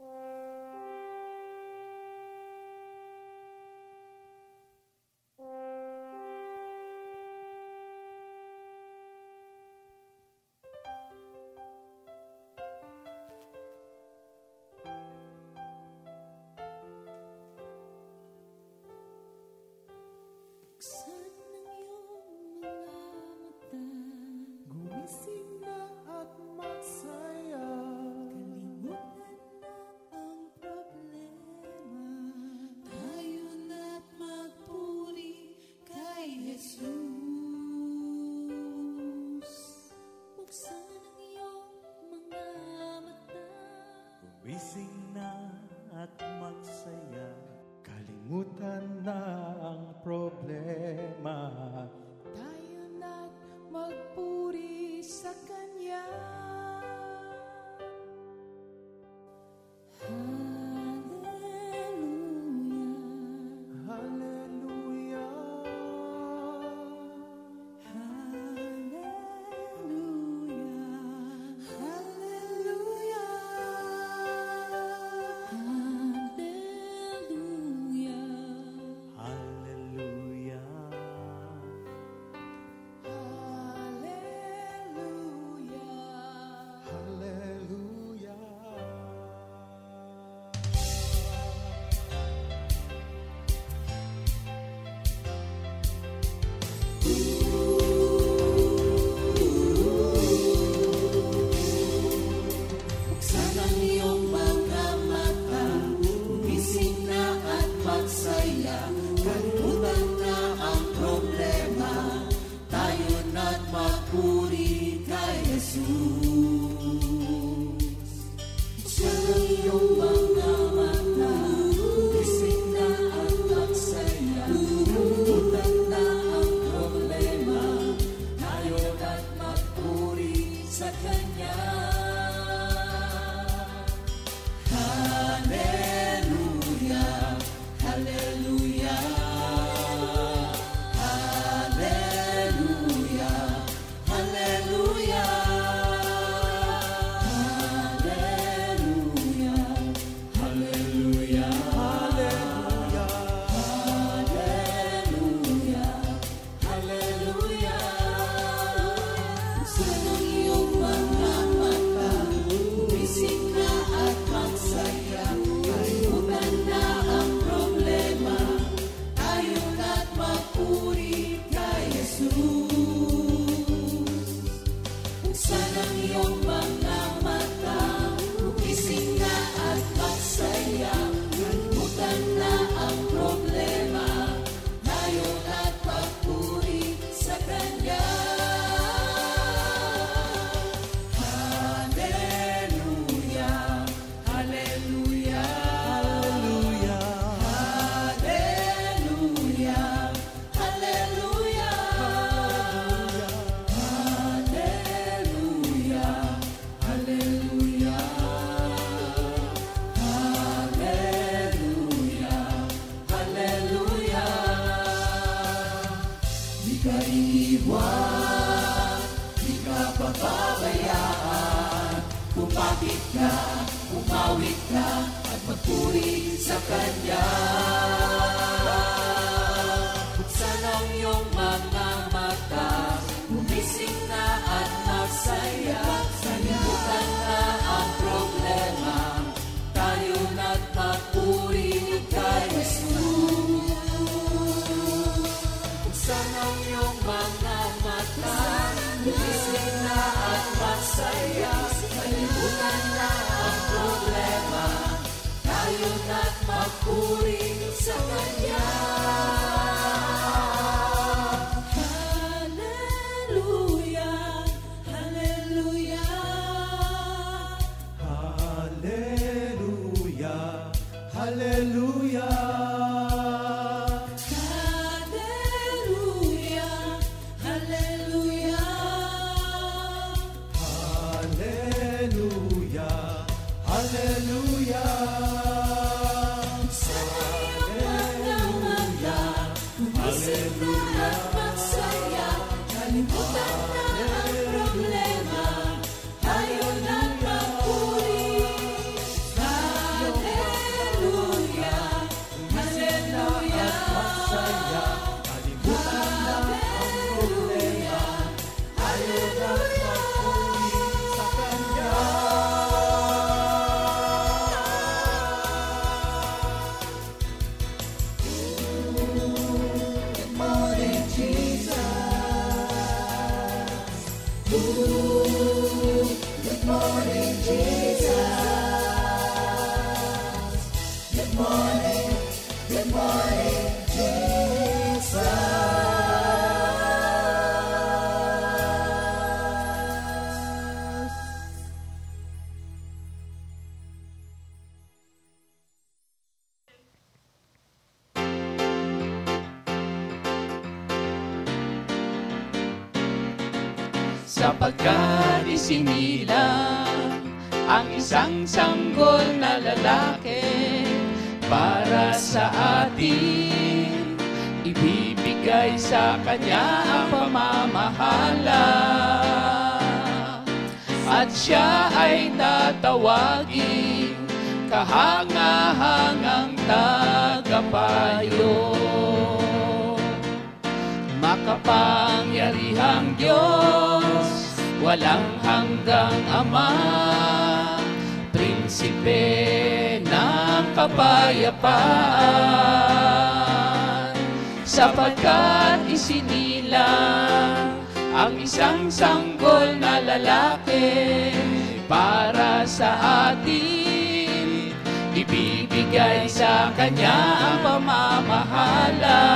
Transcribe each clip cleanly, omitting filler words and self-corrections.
Buksan ang iyong mga mata, gumising na at magsaya. Kalimutan na ang problema, tayo na't magpuri kay Jesus. Buksan ang iyong mga mata, gumising na at magsaya. Kalimutan na ang problema, tayo na't magpuri sa Kanya. Hallelujah, hallelujah, hallelujah, hallelujah, hallelujah, hallelujah. Buksan ang iyong mga mata, gumising na at magsaya. Kalimutan na ang problema, tayo na't magpuri kay Jesus. Buksan ang iyong mga mata, gumising na at magsaya. Kalimutan na ang problema, tayo na't magpuri sa Kanya. Hallelujah, hallelujah, hallelujah, hallelujah, hallelujah, hallelujah, hallelujah, hallelujah. Buksan ang iyong mga mata, gumising na at magsaya. Kalimutan na ang problema, tayo na't magpuri kay Jesus. Buksan ang iyong mga mata, gumising na at magsaya. Kalimutan na ang problema, tayo na't magpuri sa Kanya. Hallelujah, hallelujah, hallelujah, hallelujah, hallelujah, hallelujah, hallelujah, hallelujah. Di ka iiwan, di ka pababayaan. Kumapit ka, umawit ka, at magpuri sa Kanya. Buksan ang iyong mga mata, gumising na at magsaya. Kalimutan na ang problema, tayo na't magpuri kay Jesus. Buksan ang iyong mga mata, gumising na at magsaya. Kalimutan na ang problema, tayo na't magpuri sa Kanya. Hallelujah, hallelujah, hallelujah, hallelujah, hallelujah, hallelujah, hallelujah, hallelujah. Sa iyong mga mata, gumising na at magsaya. Kalimutan na ang problema, tayo na't magpuri. Sapagkat isinilang ang isang sanggol na lalaki para sa atin, ibibigay sa kanya ang pamamahala, at siya ay tatawagin kahanga-hangang tagapayo. Makapangyarihang Diyos, walang hanggang Ama, Prinsipe ng kapayapaan, sapagkat isinilang ang isang sanggol na lalaki para sa atin, ibibigay sa kanya ang pamamahala,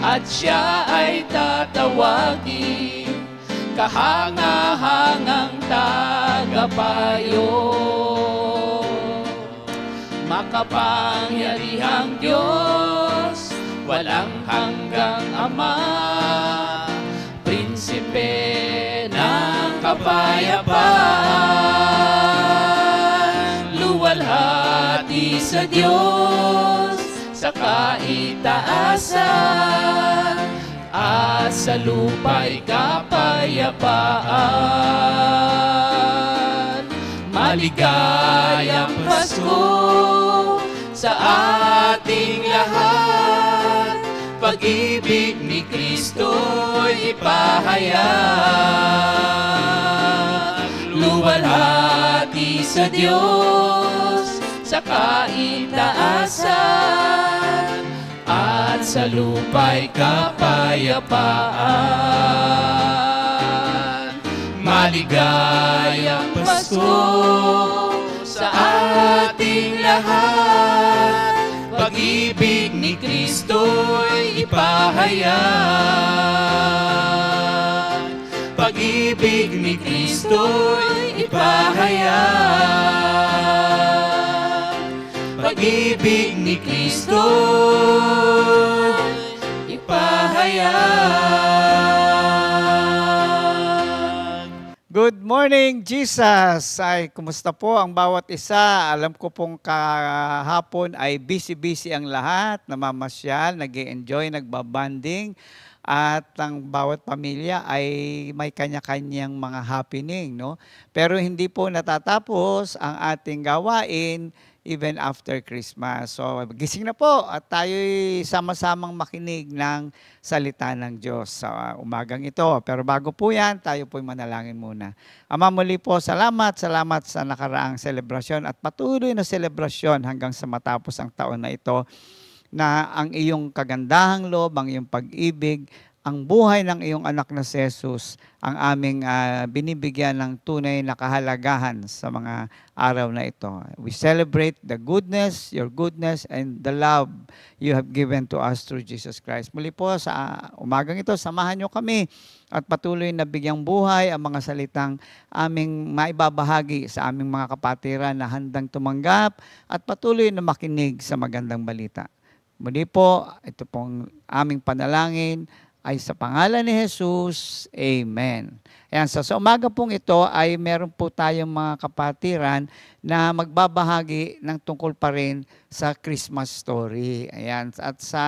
at siya ay tatawagin kahanga-hangang tagapayo. Makapangyarihang Diyos, walang hanggang Ama, Prinsipe ng kapayapaan, luwalhati sa Diyos sa kaitaasan, at sa lupa'y kapayapaan. Maligayang Pasko sa ating lahat, pag-ibig ni Kristo'y ipahayag. Luwalhati sa Diyos sa kaitaasan, at sa lupa'y kapayapaan. Maligayang Pasko sa ating lahat, pag-ibig ni Kristo'y ipahayag. Pag-ibig ni Kristo'y ipahayag. Pag-ibig ni Kristo ipahayag. Good morning, Jesus! Ay, kumusta po ang bawat isa? Alam ko pong kahapon ay busy-busy ang lahat, namamasyal, nag-e-enjoy, nagbabanding, at ang bawat pamilya ay may kanya-kanyang mga happening, no? Pero hindi po natatapos ang ating gawain even after Christmas. So, gising na po at tayo'y sama-samang makinig ng salita ng Diyos sa umagang ito. Pero bago po yan, tayo po'y manalangin muna. Ama, muli po, salamat sa nakaraang selebrasyon at patuloy na selebrasyon hanggang sa matapos ang taon na ito, na ang iyong kagandahang loob, ang iyong pag-ibig, ang buhay ng iyong anak na si Jesus ang aming binibigyan ng tunay na kahalagahan sa mga araw na ito. We celebrate the goodness, your goodness, and the love you have given to us through Jesus Christ. Muli po sa umagang ito, samahan niyo kami at patuloy na bigyang buhay ang mga salitang aming maibabahagi sa aming mga kapatiran na handang tumanggap at patuloy na makinig sa magandang balita. Muli po, ito pong aming panalangin ay sa pangalan ni Jesus. Amen. Ayan, sa umaga pong ito ay meron po tayong mga kapatiran na magbabahagi ng tungkol pa rin sa Christmas story. Ayan, at sa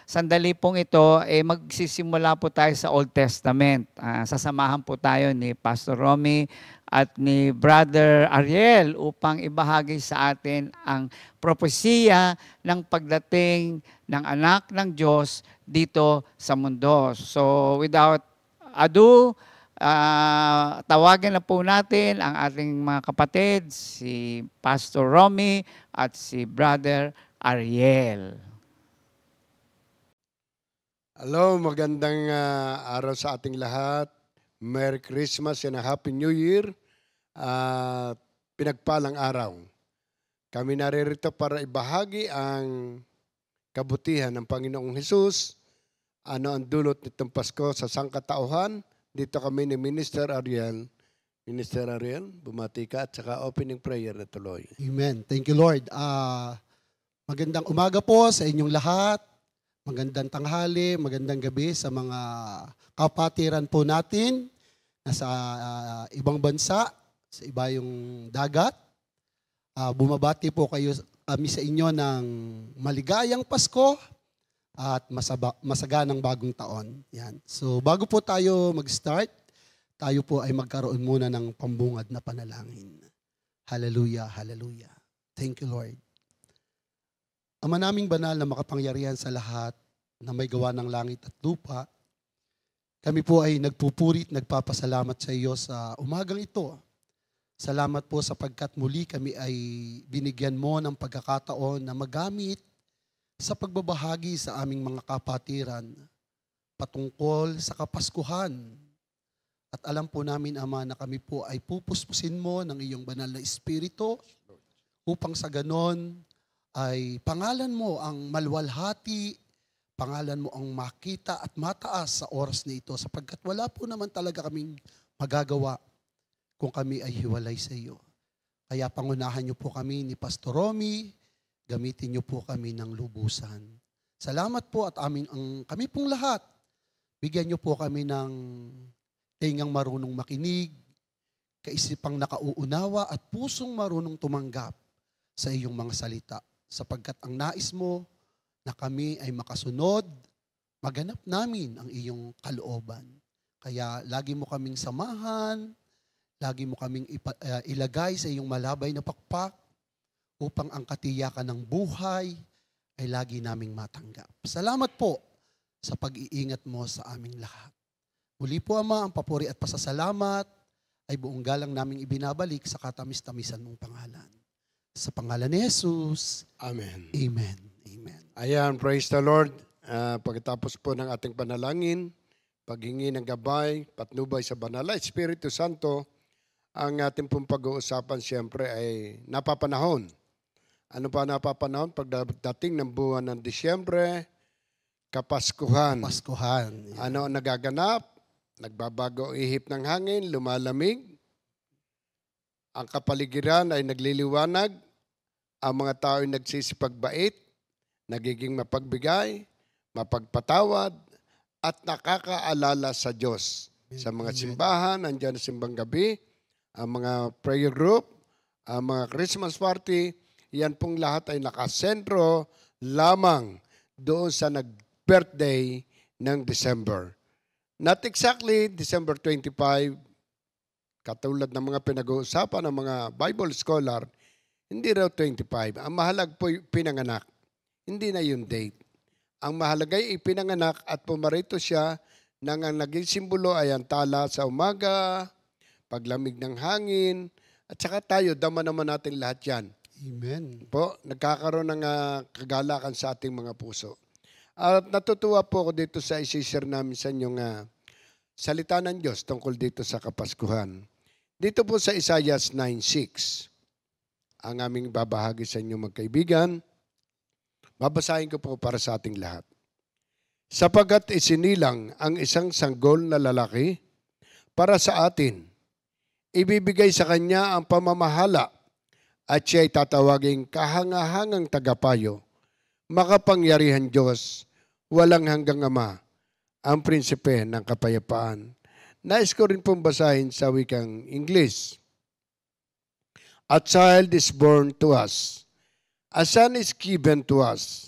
sandali pong ito, magsisimula po tayo sa Old Testament. Sasamahan po tayo ni Pastor Romy at ni Brother Ariel upang ibahagi sa atin ang propesiya ng pagdating ng anak ng Diyos dito sa mundo. So without ado, tawagin na po natin ang ating mga kapatid, si Pastor Romy at si Brother Ariel. Hello, magandang araw sa ating lahat. Merry Christmas and a Happy New Year. Pinagpalang araw. Kami naririto para ibahagi ang kabutihan ng Panginoong Hesus. Ano ang dulot nitong Pasko sa sangkatauhan? Dito kami ni Minister Ariel. Minister Ariel, bumati ka at saka opening prayer na tuloy. Amen. Thank you, Lord. Magandang umaga po sa inyong lahat. Magandang tanghali, magandang gabi sa mga kapatiran po natin na sa ibang bansa, sa iba yung dagat. Bumabati po kami sa inyo ng maligayang Pasko at masaganang bagong taon. Yan. So bago po tayo mag-start, tayo po ay magkaroon muna ng pambungad na panalangin. Hallelujah, hallelujah. Thank you, Lord. Ama naming banal na makapangyarihan sa lahat na may gawa ng langit at lupa, kami po ay nagpupuri at nagpapasalamat sa iyo sa umagang ito. Salamat po sapagkat muli kami ay binigyan mo ng pagkakataon na magamit sa pagbabahagi sa aming mga kapatiran patungkol sa Kapaskuhan. At alam po namin, Ama, na kami po ay pupuspusin mo ng iyong banal na Espiritu upang sa ganon ay pangalan mo ang maluwalhati, pangalan mo ang makita at mataas sa oras na ito sapagkat wala po naman talaga kaming magagawa kung kami ay hiwalay sa iyo. Kaya pangunahan niyo po kami ni Pastor Romy, gamitin niyo po kami ng lubusan. Salamat po at kami pong lahat, bigyan niyo po kami ng tingang marunong makinig, kaisipang nakauunawa at pusong marunong tumanggap sa iyong mga salita. Sapagkat ang nais mo na kami ay makasunod, maganap namin ang iyong kalooban. Kaya lagi mo kaming samahan, lagi mo kaming ilagay sa iyong malabay na pakpak upang ang katiyakan ng buhay ay lagi naming matanggap. Salamat po sa pag-iingat mo sa aming lahat. Muli po, Ama, ang papuri at pasasalamat ay buong galang naming ibinabalik sa katamis-tamisan mong pangalan. Sa pangalan ni Jesus. Amen. Amen. Amen. Ayan, praise the Lord. Pagkatapos po ng ating panalangin, paghingi ng gabay, patnubay sa Banal na Espiritu Santo, ang ating pong pag-uusapan siyempre ay napapanahon. Ano pa napapanahon? Pagdating ng buwan ng Disyembre, Kapaskuhan. Kapaskuhan. Yeah. Ano ang nagaganap? Nagbabago ang ihip ng hangin, lumalamig. Ang kapaligiran ay nagliliwanag. Ang mga tao ay nagsisipagbait, nagiging mapagbigay, mapagpatawad, at nakakaalala sa Diyos. Sa mga simbahan, andyan na simbang gabi, ang mga prayer group, ang mga Christmas party, yan pong lahat ay nakasentro lamang doon sa nag-birthday ng December. Not exactly December 25, katulad ng mga pinag-uusapan ng mga Bible scholar, hindi raw 25. Ang mahalag po pinanganak. Hindi na yung date. Ang mahalaga ay ipinanganak at pumarito siya nang ang naging simbolo ay ang tala sa umaga, paglamig ng hangin, at saka tayo, dama naman natin lahat yan. Amen. Po, nagkakaroon ng kagalakan sa ating mga puso. At natutuwa po ako dito sa isi-share namin sa inyong salita ng Diyos tungkol dito sa Kapaskuhan. Dito po sa Isaiah 9:6, ang aming babahagi sa inyo magkaibigan, babasahin ko po para sa ating lahat. Sapagkat isinilang ang isang sanggol na lalaki para sa atin, ibibigay sa kanya ang pamamahala at siya'y tatawaging kahangahangang tagapayo, makapangyarihan Diyos, walang hanggang Ama, ang prinsipe ng kapayapaan. Nais ko rin pong basahin sa wikang English. A child is born to us. A son is given to us.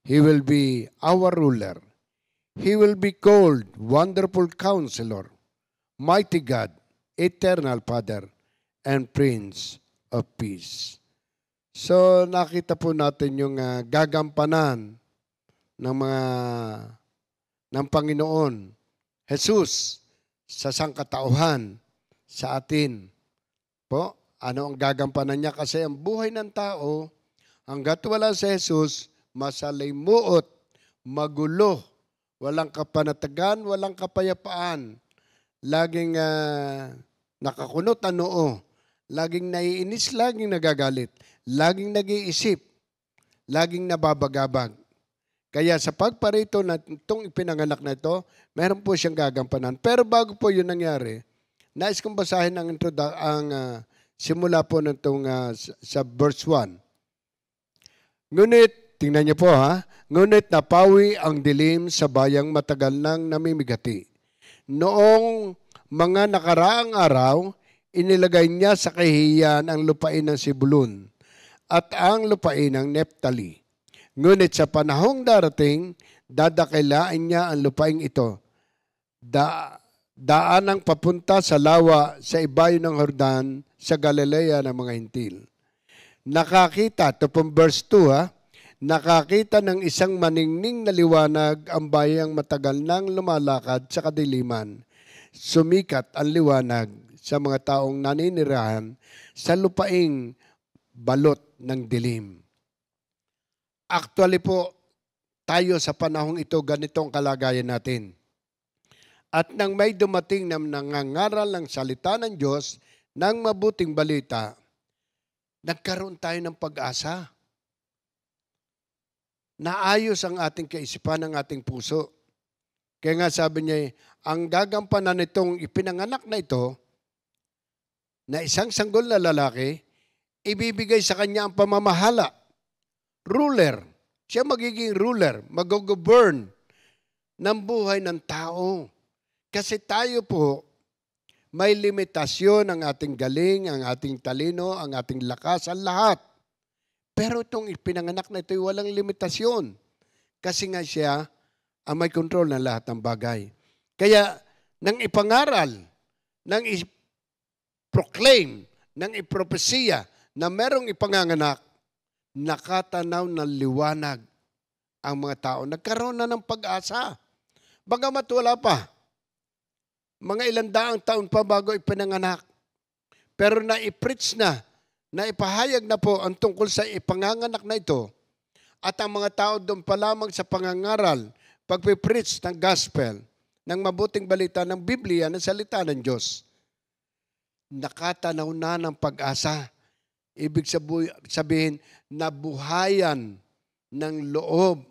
He will be our ruler. He will be called Wonderful Counselor, Mighty God, Eternal Father, and Prince of Peace. So nakita po natin yung gagampanan ng Panginoon Jesus sa sangkatauhan sa atin. Po, ano ang gagampanan niya? Kasi ang buhay ng tao, hanggat wala si Jesus, masalimuot, magulo, walang kapanatagan, walang kapayapaan. Laging nakakunot ang noo, laging naiinis, laging nagagalit, laging nag-iisip, laging nababagabag. Kaya sa pagparito na itong ipinanganak na ito, meron po siyang gagampanan. Pero bago po yun nangyari, nais kong basahin ang simula po nitong sa verse 1. Ngunit, tingnan niyo po ha, ngunit napawi ang dilim sa bayang matagal nang namimigati. Noong mga nakaraang araw, inilagay niya sa kahihiyan ang lupain ng Sibulun at ang lupain ng Neptali. Ngunit sa panahong darating, dadakilain niya ang lupaing ito. Daanang papunta sa lawa sa ibayo ng Jordan sa Galilea ng mga Hintil. Nakakita, ito pong verse 2 ha, nakakita ng isang maningning na liwanag ang bayang matagal nang lumalakad sa kadiliman. Sumikat ang liwanag sa mga taong naninirahan sa lupaing balot ng dilim. Actually po, tayo sa panahong ito, ganitong kalagayan natin. At nang may dumating na nangangaral ng salita ng Diyos ng mabuting balita, nagkaroon tayo ng pag-asa. Naayos ang ating kaisipan, ang ating puso. Kaya nga sabi niya, ang gagampanan nitong ipinanganak na ito, na isang sanggol na lalaki, ibibigay sa kanya ang pamamahala. Ruler. Siya magiging ruler, mag-govern ng buhay ng tao. Kasi tayo po, may limitasyon ang ating galing, ang ating talino, ang ating lakas, ang lahat. Pero itong ipinanganak na ito ay walang limitasyon. Kasi nga siya ang may control ng lahat ng bagay. Kaya, nang ipangaral, nang i-proclaim, nang ipropesiya na merong ipanganganak, nakatanaw ng liwanag ang mga tao. Nagkaroon na ng pag-asa. Bagamat wala pa. Mga ilang daang taon pa bago ipinanganak. Pero na-preach na, ipahayag na po ang tungkol sa ipanganganak na ito at ang mga tao doon pa lamang sa pangangaral, pagpipreach ng gospel, ng mabuting balita ng Biblia, ng salita ng Diyos. Nakatanaw na ng pag-asa. Ibig sabihin, nabuhayan ng loob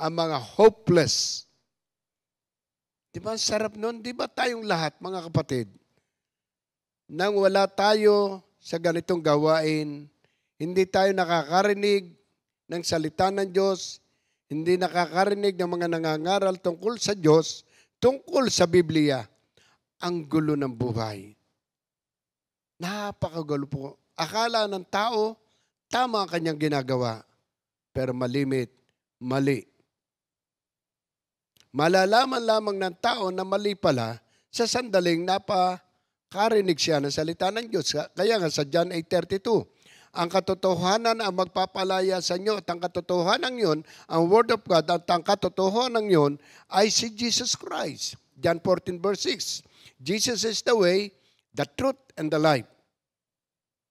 ang mga hopeless. Di ba sarap nun? Di ba tayong lahat, mga kapatid, nang wala tayo sa ganitong gawain, hindi tayo nakakarinig ng salita ng Diyos, hindi nakakarinig ng mga nangangaral tungkol sa Diyos, tungkol sa Biblia, ang gulo ng buhay. Napakagulo po. Akala ng tao, tama ang kanyang ginagawa, pero malimit, mali. Malalaman lamang ng tao na mali pala sa sandaling napakarinig siya ng salita ng Diyos. Kaya nga sa John 8:32, ang katotohanan ang magpapalaya sa inyo at ang katotohanan yun, ang Word of God at ang katotohanan yun ay si Jesus Christ. John 14 verse 6. Jesus is the way, the truth, and the life.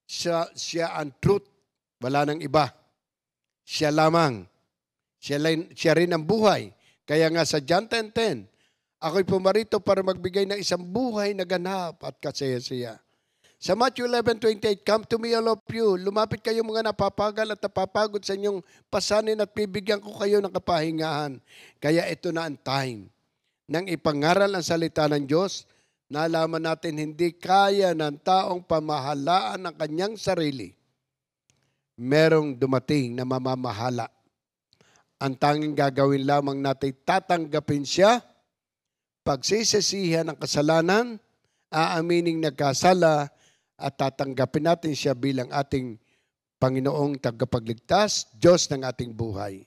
Siya ang truth. Wala nang iba. Siya lamang. Siya rin ang buhay. Kaya nga sa John 10:10, ako'y pumarito para magbigay ng isang buhay na ganap at kasaya-saya. Sa Matthew 11:28, come to me all of you. Lumapit kayo mga napapagal at napapagod sa inyong pasanin at bibigyan ko kayo ng kapahingahan. Kaya ito na ang time. Nang ipangaral ang salita ng Diyos, nalaman natin hindi kaya ng taong pamahalaan ang kanyang sarili. Merong dumating na mamamahala. Ang tanging gagawin lamang natin, tatanggapin siya, pagsisisihan ng kasalanan, aamining nagkasala, at tatanggapin natin siya bilang ating Panginoong tagapagligtas, Diyos ng ating buhay.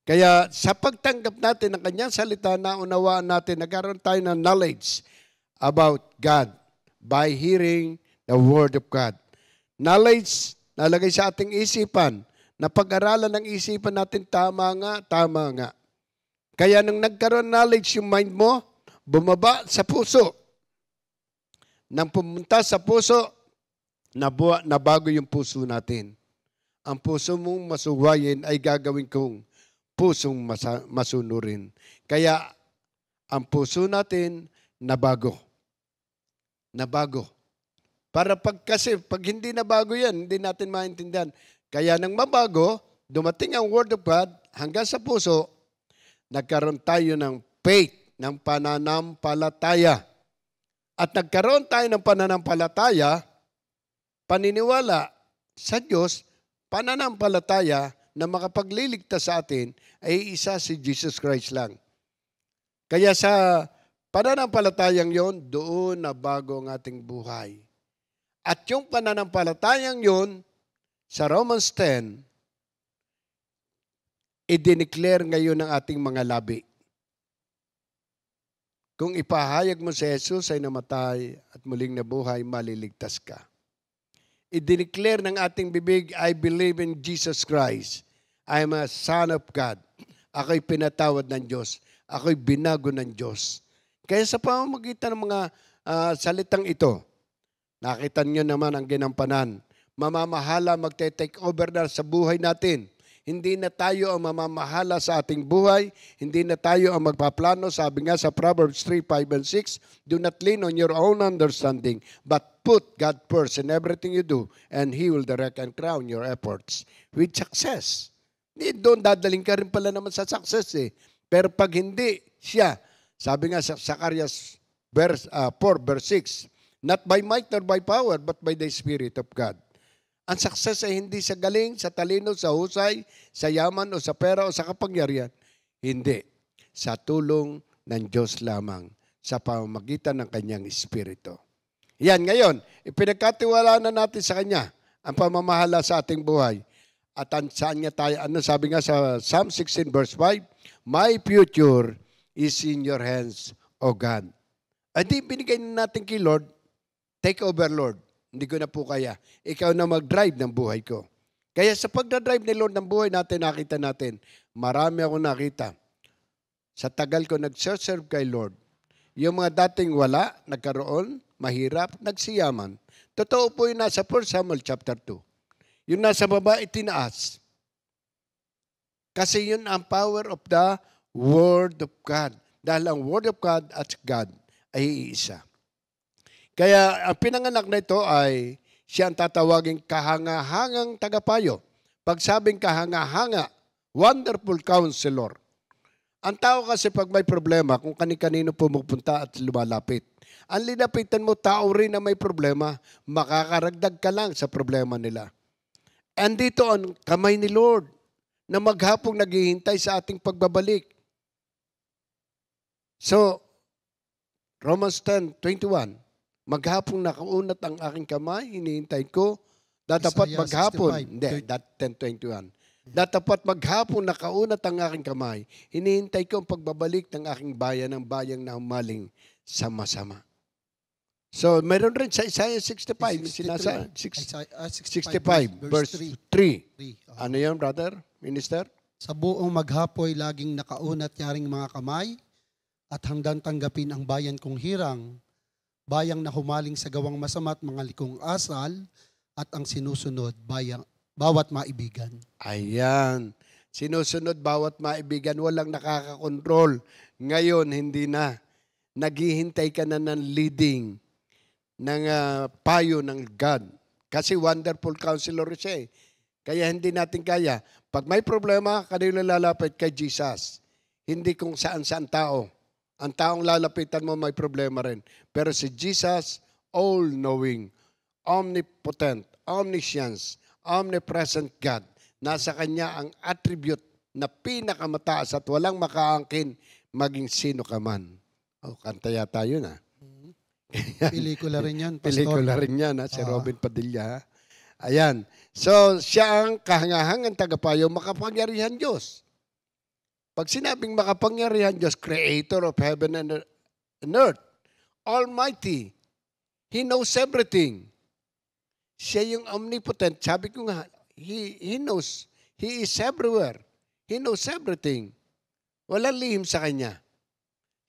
Kaya sa pagtanggap natin ng kanyang salita, naunawaan natin, nagkaroon tayo ng knowledge about God by hearing the Word of God. Knowledge nalagay sa ating isipan, na pag-aralan ng isipan natin, tama nga. Kaya nung nagkaroon knowledge yung mind mo, bumaba sa puso. Nang pumunta sa puso, nabago yung puso natin. Ang puso mong masuwayin ay gagawin kong pusong masunurin. Kaya ang puso natin nabago. Nabago. Kasi pag hindi na bago yan, hindi natin maintindihan. Kaya nang mabago, dumating ang Word of God hanggang sa puso, nagkaroon tayo ng faith, ng pananampalataya. At nagkaroon tayo ng pananampalataya, paniniwala sa Diyos, pananampalataya na makapagliligtas sa atin ay isa si Jesus Christ lang. Kaya sa pananampalatayang yon, doon na bago ang ating buhay. At yung pananampalatayang yon, sa Romans 10, i-declare ngayon ng ating mga labi. Kung ipahayag mo si Jesus ay namatay at muling nabuhay, maliligtas ka. I-declare ng ating bibig, I believe in Jesus Christ. I am a son of God. Ako'y pinatawad ng Diyos. Ako'y binago ng Diyos. Kaya sa pamamagitan ng mga salitang ito, nakita niyo naman ang ginampanan. Mamamahala, magte-take over na sa buhay natin. Hindi na tayo ang mamamahala sa ating buhay. Hindi na tayo ang magpaplano. Sabi nga sa Proverbs 3, 5, and 6, do not lean on your own understanding, but put God first in everything you do, and He will direct and crown your efforts with success. Doon dadaling ka rin pala naman sa success eh. Pero pag hindi siya, sabi nga sa Zacarias 4, verse 6, not by might nor by power, but by the Spirit of God. Ang success ay hindi sa galing, sa talino, sa husay, sa yaman, o sa pera, o sa kapangyarihan. Hindi. Sa tulong ng Diyos lamang, sa pamamagitan ng Kanyang Espiritu. Yan, ngayon, ipinagkatiwala na natin sa Kanya ang pamamahala sa ating buhay. At saan niya tayo, ano sabi nga sa Psalm 16 verse 5, my future is in your hands, O God. At di binigay natin kay Lord, take over Lord. Hindi ko na po kaya. Ikaw na mag-drive ng buhay ko. Kaya sa pagdadrive ni Lord ng buhay natin, nakita natin, marami ako nakita. Sa tagal ko nag-serve kay Lord, yung mga dating wala, nagkaroon, mahirap, nagsiyaman. Totoo po yun nasa 1 Samuel chapter 2. Yung nasa baba, itinaas. Kasi yun ang power of the Word of God. Dahil ang Word of God at God ay iisa. Kaya ang pinanganak na ito ay siya ang tatawaging kahangahangang tagapayo. Pag sabing kahangahanga, wonderful counselor. Ang tao kasi pag may problema, kung kani-kanino pumupunta at lumalapit, ang linapitan mo tao rin na may problema, makakaragdag ka lang sa problema nila. And dito ang kamay ni Lord na maghapong naghihintay sa ating pagbabalik. So, Romans 10:21, maghapong nakaunat ang aking kamay, hinihintay ko. Datapat maghapon, 65, hindi, 10:21. Datapat maghapong nakaunat ang aking kamay, hinihintay ko ang pagbabalik ng aking bayan, ng bayang na humaling sa masama. So, meron rin sa Isaiah 65, 65, verse 3. Ano yan, brother, minister? Sa buong maghapoy, laging nakaunat yaring mga kamay, at hanggang tanggapin ang bayan kong hirang, bayang na humaling sa gawang masama at mga likong asal, at ang sinusunod, bawat maibigan. Ayan. Sinusunod bawat maibigan, walang nakakakontrol. Ngayon, hindi na. Naghihintay ka na ng leading, ng payo ng God. Kasi wonderful counselor siya eh. Kaya hindi natin kaya. Pag may problema, kanino lalapit? Kay Jesus. Hindi kung saan-saan tao. Ang taong lalapitan mo may problema rin. Pero si Jesus, all-knowing, omnipotent, omniscience, omnipresent God. Nasa Kanya ang attribute na pinakamataas at walang makaangkin maging sino ka man. O, kanta yata yun ah. Pelikula rin yan, Pastor. Pelikula rin yan, ha? Si Robin Padilla. Ha? Ayan. So, siya ang kahangahangang tagapayo, makapangyarihan Diyos. Pag sinabing makapangyarihan Diyos, creator of heaven and earth, almighty, He knows everything. Siya yung omnipotent. Sabi ko nga, He knows. He is everywhere. He knows everything. Walang lihim sa Kanya.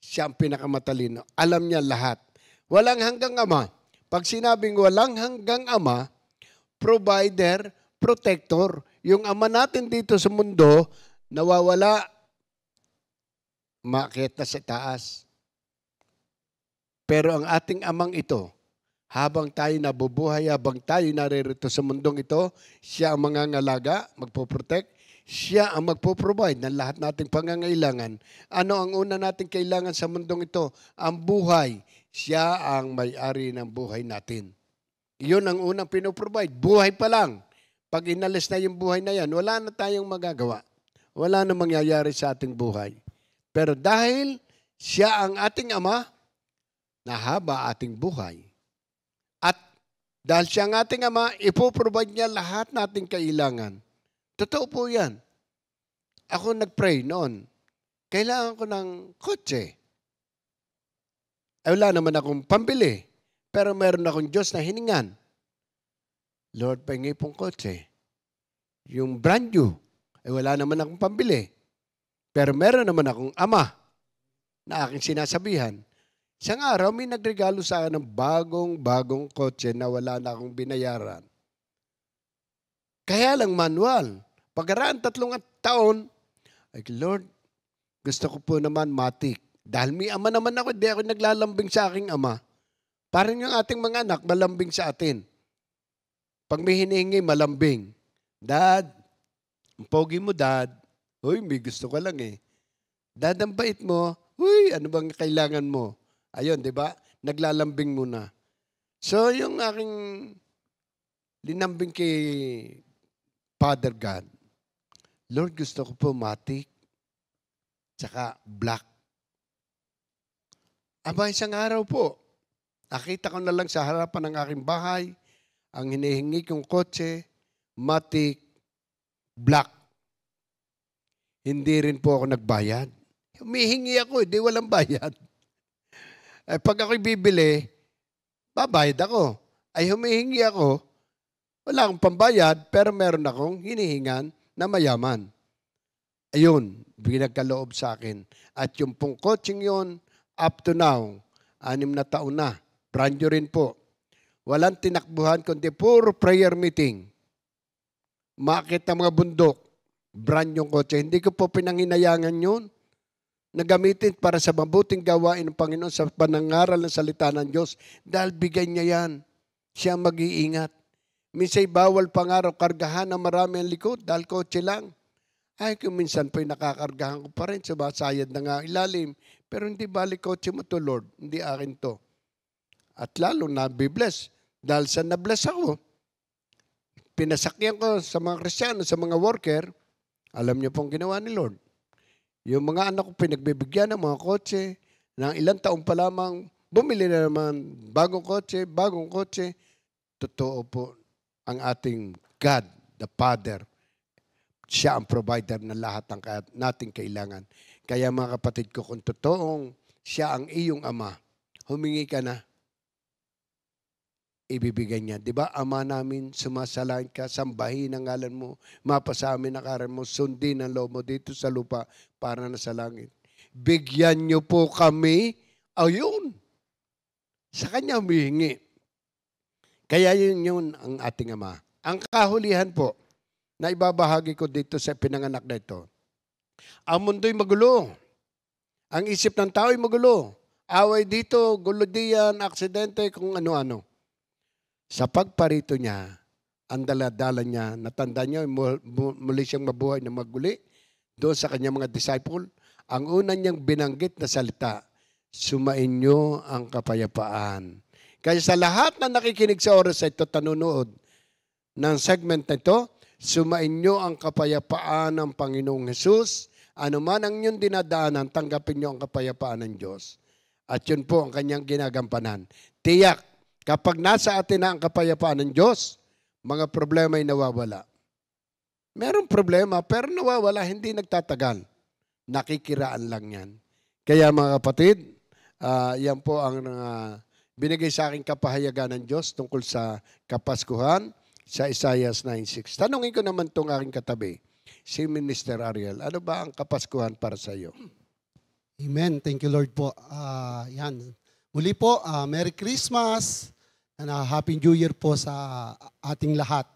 Siya ang pinakamatalino. Alam niya lahat. Walang hanggang Ama. Pag sinabing walang hanggang Ama, provider, protector, yung Ama natin dito sa mundo, nawawala, maakyat na sa taas. Pero ang ating Amang ito, Habang tayo nabubuhay, habang tayo naririto sa mundong ito, siya ang mangangalaga, magpoprotect, siya ang magpo-provide ng lahat nating pangangailangan. Ano ang una nating kailangan sa mundong ito? Ang buhay. Siya ang may-ari ng buhay natin. Yun ang unang pinoprovide. Buhay pa lang. Pag inalis na yung buhay na yan, wala na tayong magagawa. Wala na mangyayari sa ating buhay. Pero dahil siya ang ating Ama, nahaba ating buhay. At dahil siya ang ating Ama, ipoprovide niya lahat nating kailangan. Totoo po yan. Ako nag-pray noon. Kailangan ko ng kotse. Ay wala naman akong pambili. Pero meron akong Diyos na hiningan. Lord, pahingi pong kotse. Yung brand new. Ay wala naman akong pambili. Pero meron naman akong Ama na aking sinasabihan. Isang araw, may nagregalo sa akin ng bagong kotse na wala na akong binayaran. Kaya lang manual. Pagkaraan 3 taon, ay Lord, gusto ko po naman matik. Dahil may ama naman ako, hindi ako naglalambing sa aking ama. Parang yung ating mga anak, malambing sa atin. Pag may hinihingi, malambing. Dad, ang pogi mo, Dad. Uy, may gusto ko lang eh. Dad, ang bait mo. Uy, ano bang kailangan mo? Ayun, di ba? Naglalambing muna. So, yung aking linambing kay Father God, Lord, gusto ko po matik, tsaka black. Aba, isang araw po, nakita ko na lang sa harapan ng aking bahay, ang hinihingi kong kotse, matik, black. Hindi rin po ako nagbayad. Humihingi ako, hindi walang bayad. Ay, pag ako'y bibili, babayad ako. Ay, humihingi ako, wala akong pambayad, pero meron akong hinihingan na mayaman. Ayun, binagkaloob sa akin. At yung pong coaching yun, up to now, 6 na taon na. Brand new rin po. Walang tinakbuhan, kundi puro prayer meeting. Makit ang mga bundok. Brand yung kotse. Hindi ko po pinanginayangan yun. Nagamitin para sa mabuting gawain ng Panginoon sa panangaral ng salita ng Diyos. Dahil bigay niya yan. Siya mag-iingat. Minsay bawal pangaraw kargahan na marami ang likod dahil kotse lang. Ay, kung minsan po'y nakakargahan ko pa rin, sumasayad na nga ilalim. Pero hindi balik kotse mo to, Lord. Hindi akin to. At lalo nabibless. Dahil sa nabless ako, pinasakyan ko sa mga Kristiyano, sa mga worker, alam niyo pong ginawa ni Lord. Yung mga anak ko pinagbibigyan ng mga kotse, ng ilang taon pa lamang, bumili na naman bagong kotse. Totoo po, ang ating God, the Father, siya ang provider ng lahat ng nating kailangan. Kaya mga kapatid ko, kung totoong siya ang iyong Ama, humingi ka na, ibibigay niya. Di ba, Ama namin, sumasalain ka, sambahin ang ngalan mo, mapasa amin ang karan mo, sundin ang loob mo dito sa lupa para na sa langit. Bigyan niyo po kami, ayun, sa kanya humihingi. Kaya yun ang ating Ama. Ang kahulihan po, na ibabahagi ko dito sa pinanganak na ito. Ang mundo'y magulo. Ang isip ng tao'y magulo. Away dito, gulo diyan, aksidente, kung ano-ano. Sa pagparito niya, ang daladala niya, natanda niya, muli siyang mabuhay na maguli doon sa kanyang mga disciple. Ang una niyang binanggit na salita, sumainyo ang kapayapaan. Kaya sa lahat na nakikinig sa oras na ito, tanunood ng segment na ito, sumainyo ang kapayapaan ng Panginoong Hesus. Ano man ang inyong dinadaanan, tanggapin niyo ang kapayapaan ng Diyos. At yun po ang kanyang ginagampanan. Tiyak, kapag nasa atin na ang kapayapaan ng Diyos, mga problema ay nawawala. Merong problema, pero nawawala, hindi nagtatagal. Nakikiraan lang yan. Kaya mga kapatid, yan po ang binigay sa aking kapahayagan ng Diyos tungkol sa Kapaskuhan sa Isaiah 9:6. Tanungin ko naman itong aking katabi, si Minister Ariel, ano ba ang Kapaskuhan para sa iyo? Amen. Thank you, Lord po. Yan. Muli po, Merry Christmas and Happy New Year po sa ating lahat.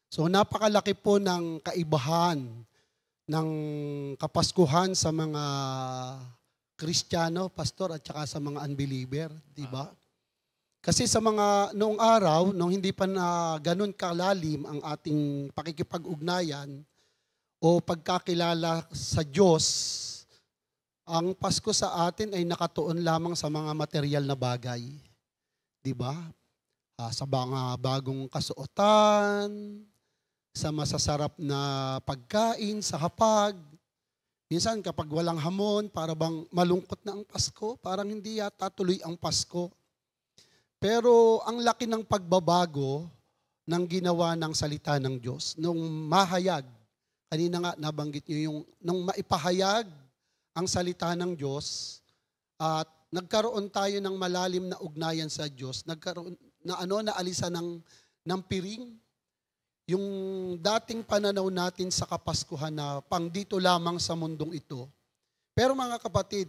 So napakalaki po ng kaibahan ng Kapaskuhan sa mga Kristiyano, pastor, at saka sa mga unbeliever, di ba? Kasi sa mga noong araw, nung hindi pa na ganun kalalim ang ating pakikipag-ugnayan o pagkakilala sa Diyos, ang Pasko sa atin ay nakatuon lamang sa mga material na bagay. Di ba? Sa mga bagong kasuotan, sa masasarap na pagkain, sa hapag. Minsan kapag walang hamon, para bang malungkot na ang Pasko, parang hindi yata tuloy ang Pasko. Pero ang laki ng pagbabago ng ginawa ng salita ng Diyos. Nung mahayag, kanina nga nabanggit niyo yung, nung maipahayag ang salita ng Diyos, at nagkaroon tayo ng malalim na ugnayan sa Diyos, nagkaroon naalisan ng piring. Yung dating pananaw natin sa Kapaskuhan na pang dito lamang sa mundong ito. Pero mga kapatid,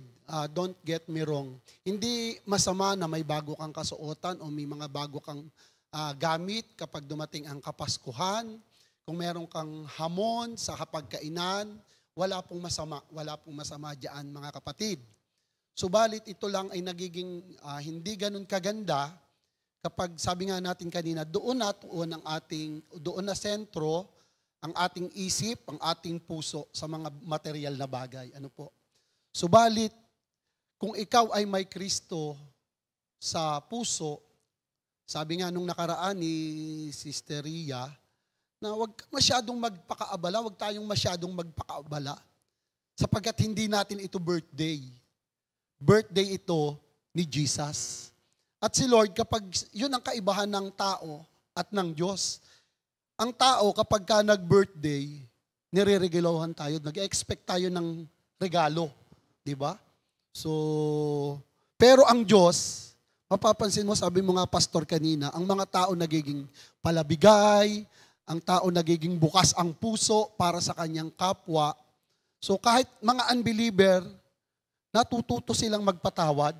don't get me wrong, hindi masama na may bago kang kasuotan o may mga bago kang gamit kapag dumating ang Kapaskuhan. Kung meron kang hamon sa hapagkainan, wala pong masama diyan mga kapatid. Subalit ito lang ay nagiging hindi ganun kaganda kapag sabi nga natin kanina, doon na sentro ang ating isip, ang ating puso sa mga material na bagay. Ano po? Subalit, kung ikaw ay may Kristo sa puso, sabi nga nung nakaraan ni Sister Ria, na huwag masyadong magpakaabala, huwag tayong masyadong magpakaabala, sapagkat hindi natin ito birthday. Birthday ito ni Jesus. At si Lord, kapag yun ang kaibahan ng tao at ng Diyos, ang tao kapag ka nag-birthday, nire-regaluhan tayo, nag-expect tayo ng regalo. Diba? So, pero ang Diyos, mapapansin mo, sabi mo nga pastor kanina, ang mga tao nagiging palabigay, ang tao nagiging bukas ang puso para sa kanyang kapwa. So kahit mga unbeliever, natututo silang magpatawad,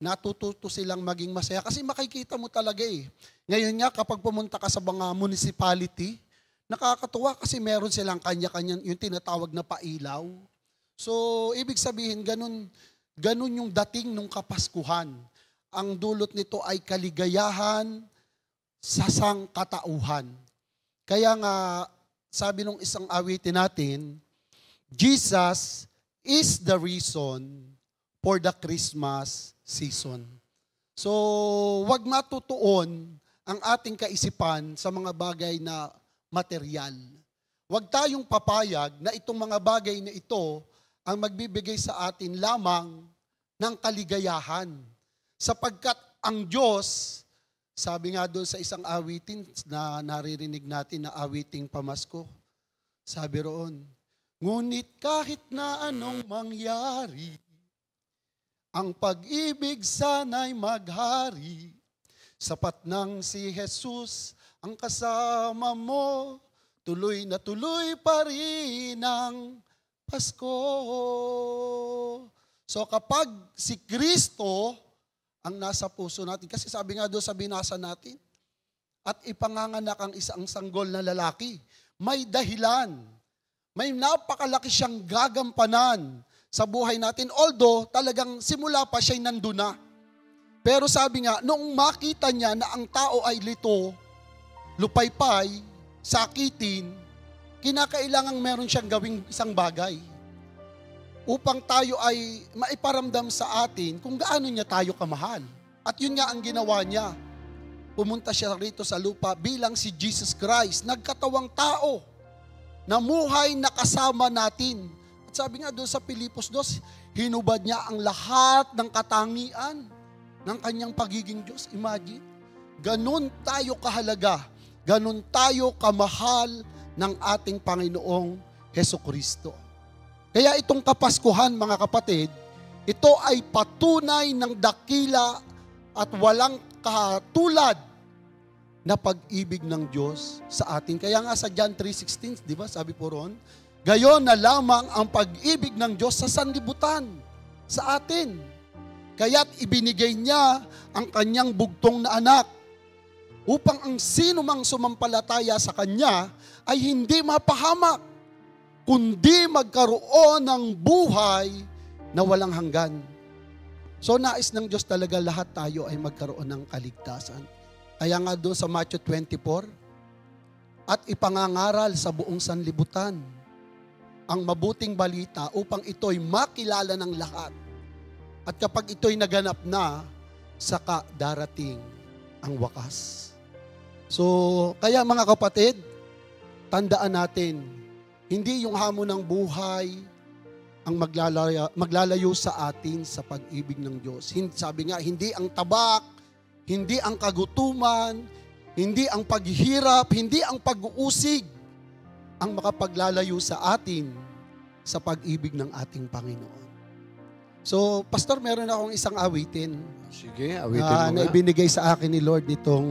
natututo silang maging masaya. Kasi makikita mo talaga eh. Ngayon nga kapag pumunta ka sa mga municipality, nakakatuwa kasi meron silang kanya-kanya yung tinatawag na pailaw. So, ibig sabihin, ganun yung dating nung Kapaskuhan. Ang dulot nito ay kaligayahan sa sangkatauhan. Kaya nga, sabi nung isang awitin natin, Jesus is the reason for the Christmas season. So, wag matutuon ang ating kaisipan sa mga bagay na material. Wag tayong papayag na itong mga bagay na ito ang magbibigay sa atin lamang ng kaligayahan. Sapagkat ang Diyos, sabi nga doon sa isang awitin na naririnig natin na awiting pamasko, sabi roon, ngunit kahit na anong mangyari, ang pag-ibig sana'y maghari, sapat nang si Jesus ang kasama mo, tuloy na tuloy pa rin ang Pasko. So kapag si Kristo ang nasa puso natin, kasi sabi nga doon sa binasa natin, at ipanganganak ang isang sanggol na lalaki, may dahilan, may napakalaki siyang gagampanan sa buhay natin, although talagang simula pa siya'y nandun na. Pero sabi nga, noong makita niya na ang tao ay lito, lupaypay, sakitin, kinakailangang meron siyang gawing isang bagay upang tayo ay maiparamdam sa atin kung gaano niya tayo kamahal. At yun nga ang ginawa niya. Pumunta siya rito sa lupa bilang si Jesus Christ, nagkatawang tao, namuhay na kasama natin. At sabi nga doon sa Pilipos 2, hinubad niya ang lahat ng katangian ng kanyang pagiging Diyos. Imagine, ganun tayo kahalaga, ganun tayo kamahal ng ating Panginoong Hesukristo. Kaya itong Kapaskuhan, mga kapatid, ito ay patunay ng dakila at walang katulad na pag-ibig ng Diyos sa atin. Kaya nga sa John 3:16, di ba, sabi po ron, gayon na lamang ang pag-ibig ng Diyos sa sanlibutan, sa atin. Kaya't ibinigay niya ang kanyang bugtong na anak upang ang sino mang sumampalataya sa kanya ay hindi mapahamak, kundi magkaroon ng buhay na walang hanggan. So nais ng Diyos talaga lahat tayo ay magkaroon ng kaligtasan. Kaya nga doon sa Matthew 24, at ipangangaral sa buong sanlibutan ang mabuting balita upang ito'y makilala ng lahat. At kapag ito'y naganap na, saka darating ang wakas. So, kaya mga kapatid, tandaan natin, hindi yung hamon ng buhay ang maglalayo sa atin sa pag-ibig ng Diyos. Sabi nga, hindi ang tabak, hindi ang kagutuman, hindi ang paghihirap, hindi ang pag-uusig ang makapaglalayo sa atin sa pag-ibig ng ating Panginoon. So, Pastor, meron akong isang awitin. Sige, awitin mo Na nga. ibinigay sa akin ni Lord nitong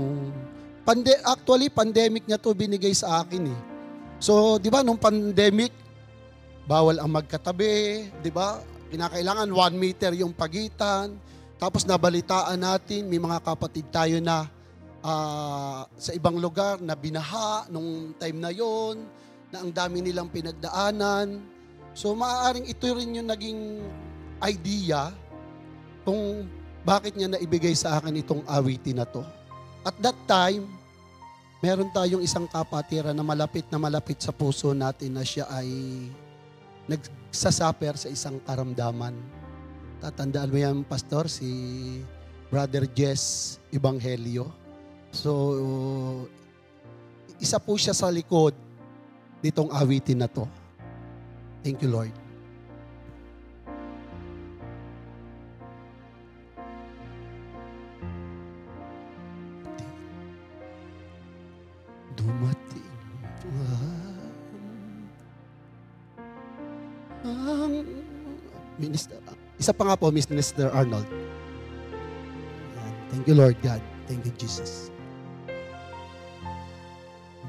actually pandemic niya to binigay sa akin eh. So, 'di ba nung pandemic bawal ang magkatabi, 'di ba? Kinakailangan 1 meter yung pagitan. Tapos nabalitaan natin may mga kapatid tayo na sa ibang lugar na binaha nung time na yon, na ang dami nilang pinagdaanan. So maaaring ito rin yung naging idea kung bakit niya naibigay sa akin itong awitin na to. At that time, meron tayong isang kapatiran na malapit sa puso natin na siya ay nagsasaper sa isang karamdaman. Tatandaan mo yan, Pastor, si Brother Jess Ebanghelio. So, isa po siya sa likod nitong awitin na to. Thank you, Lord. Dumating ang Minister. Isa pa nga po, Minister Arnold. Thank you, Lord God. Thank you, Jesus.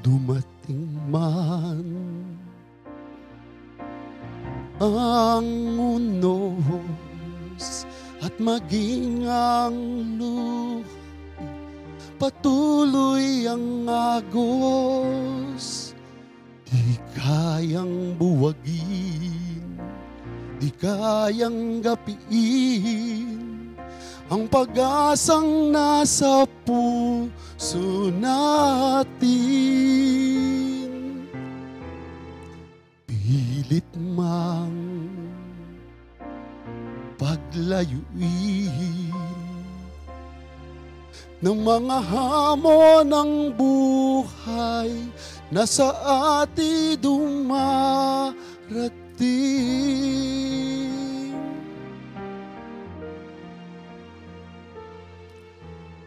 Dumating man ang unos at maging ang luha, patuloy ang agos, di kayang buwagin, di kayang gapiin ang pag-asang nasa puso natin. Pilit mang paglayuin ng mga hamon ng buhay na sa atin dumarating.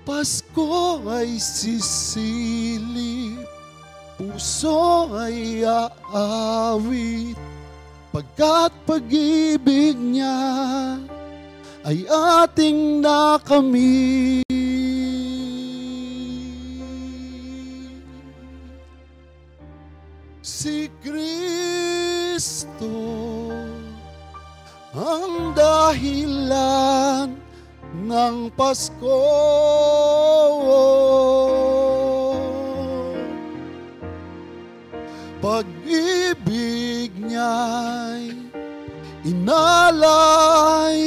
Pasko ay sisilip, puso ay aawit, pagkat pag-ibig niya ay ating nakamit. Si Kristo ang dahilan ng Pasko. Pag-ibig niya'y inalay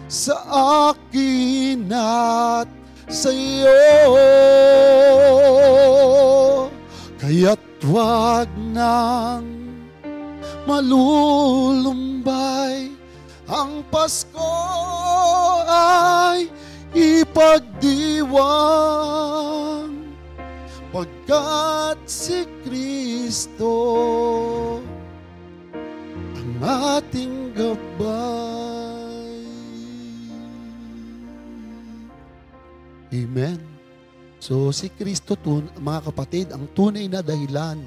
sa akin at sa iyo. Kaya't huwag nang malulumbay, ang Pasko ay ipagdiwang, pagkat si Kristo ang ating gabay. Amen. So si Kristo, mga kapatid, ang tunay na dahilan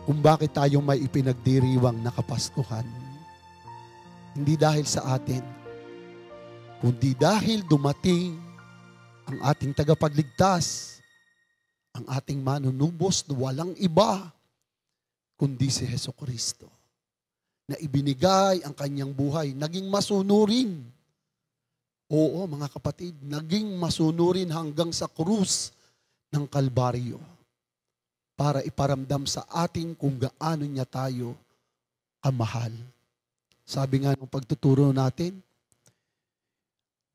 kung bakit tayo may ipinagdiriwang na Kapaskuhan. Hindi dahil sa atin, kundi dahil dumating ang ating tagapagligtas, ang ating manunubos na walang iba kundi si Jesucristo, na ibinigay ang kanyang buhay, naging masunurin. Oo, mga kapatid, naging masunurin hanggang sa krus ng Kalbaryo para iparamdam sa atin kung gaano niya tayo kamahal. Sabi nga ng pagtuturo natin,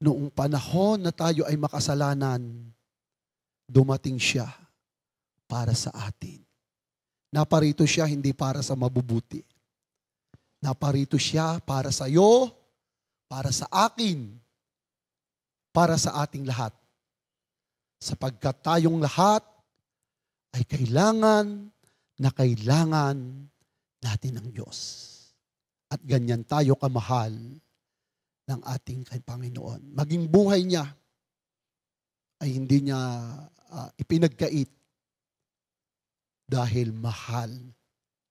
noong panahon na tayo ay makasalanan, dumating siya para sa atin. Naparito siya hindi para sa mabubuti. Naparito siya para sa iyo, para sa akin, para sa ating lahat. Sapagkat tayong lahat ay kailangan natin ng Diyos. At ganyan tayo kamahal ng ating Panginoon. Maging buhay niya ay hindi niya ipinagkait dahil mahal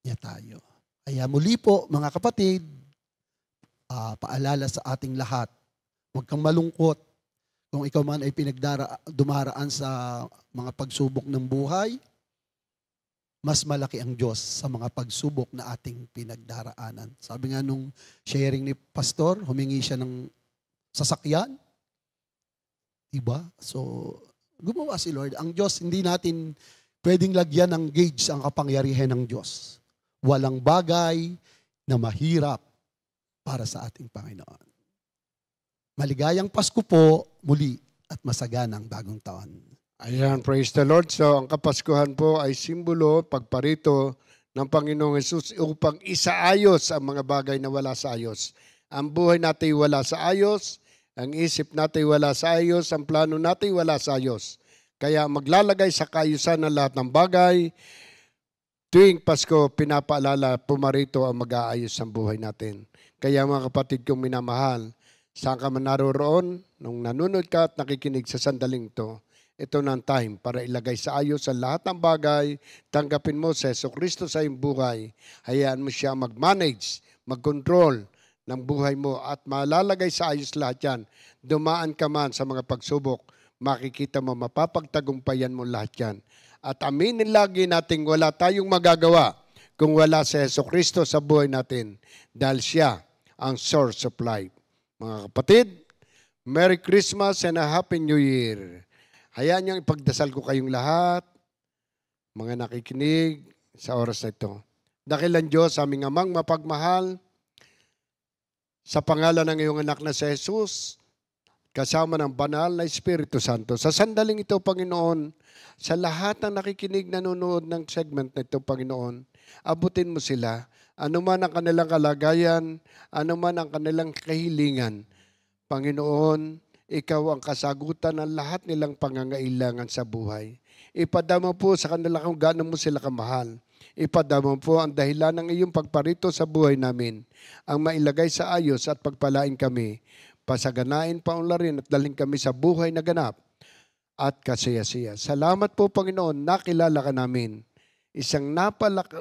niya tayo. Kaya muli po, mga kapatid, paalala sa ating lahat, huwag kang malungkot kung ikaw man ay dumaraan sa mga pagsubok ng buhay. Mas malaki ang Diyos sa mga pagsubok na ating pinagdaraanan. Sabi nga nung sharing ni Pastor, humingi siya ng sasakyan. Diba? So, gumawa si Lord. Ang Diyos, hindi natin pwedeng lagyan ng gauge ang kapangyarihan ng Diyos. Walang bagay na mahirap para sa ating Panginoon. Maligayang Pasko po muli at masaganang bagong taon. Ayan, praise the Lord. So, ang Kapaskuhan po ay simbolo, pagparito ng Panginoong Hesus upang isaayos ang mga bagay na wala sa ayos. Ang buhay natin wala sa ayos, ang isip natin wala sa ayos, ang plano natin wala sa ayos. Kaya maglalagay sa kaayusan ng lahat ng bagay. Tuwing Pasko, pinapaalala, pumarito ang mag-aayos ng buhay natin. Kaya mga kapatid kong minamahal, saan ka man naroroon, nung nanonood ka at nakikinig sa sandaling ito na ang time para ilagay sa ayos sa lahat ng bagay. Tanggapin mo sa Jesucristo sa iyong buhay. Hayaan mo siya mag-manage, mag-control ng buhay mo at malalagay sa ayos lahat yan. Dumaan ka man sa mga pagsubok, makikita mo, mapapagtagumpayan mo lahat yan. At aminin lagi natin wala tayong magagawa kung wala si Jesucristo sa buhay natin dahil siya ang source of life. Mga kapatid, Merry Christmas and a Happy New Year. Hayaan niyang ipagdasal ko kayong lahat, mga nakikinig sa oras na ito. Dakilan Diyos, aming amang mapagmahal, sa pangalan ng iyong anak na si Jesus, kasama ng banal na Espiritu Santo. Sa sandaling ito, Panginoon, sa lahat ng nakikinig, nanonood ng segment na ito, Panginoon, abutin mo sila. Ano man ang kanilang kalagayan, ano man ang kanilang kahilingan, Panginoon, ikaw ang kasagutan ng lahat nilang pangangailangan sa buhay. Ipadama po sa kanila kung gaano mo sila kamahal. Ipadama po ang dahilan ng iyong pagparito sa buhay namin. Ang mailagay sa ayos at pagpalain kami. Pasaganain, paunlarin at daling kami sa buhay na ganap at kasaya-saya. Salamat po, Panginoon, nakilala ka namin. Isang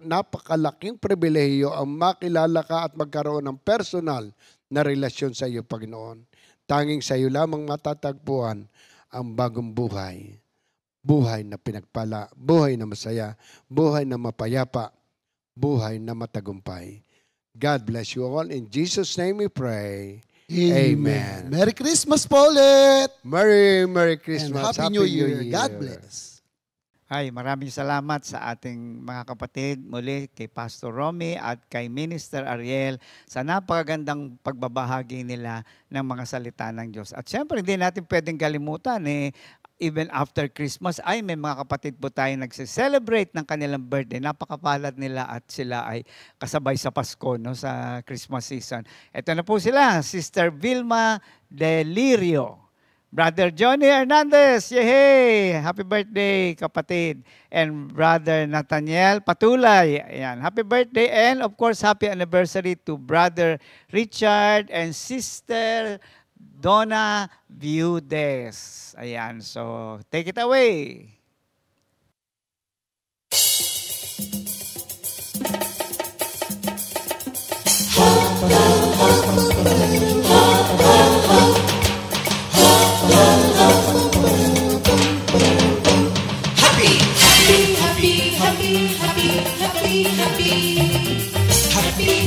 napakalaking pribilehiyo ang makilala ka at magkaroon ng personal na relasyon sa iyo, Panginoon. Tanging sa iyo lamang matatagpuan ang bagong buhay. Buhay na pinagpala, buhay na masaya, buhay na mapayapa, buhay na matagumpay. God bless you all. In Jesus' name we pray. Amen. Merry Christmas po ulit! Merry Christmas. And Happy New Year. God bless. Hi, maraming salamat sa ating mga kapatid muli kay Pastor Romy at kay Minister Ariel sa napakagandang pagbabahagi nila ng mga salita ng Diyos. At syempre, hindi natin pwedeng kalimutan even after Christmas ay may mga kapatid po tayo nagse-celebrate ng kanilang birthday. Napakapalad nila at sila ay kasabay sa Pasko, no, sa Christmas season. Ito na po sila, Sister Vilma Delirio. Brother Johnny Hernandez, yehey! Happy birthday, kapatid. And Brother Nathaniel Patulay, ayan. Happy birthday and of course, happy anniversary to Brother Richard and Sister Donna Viudes. Ayan, so take it away.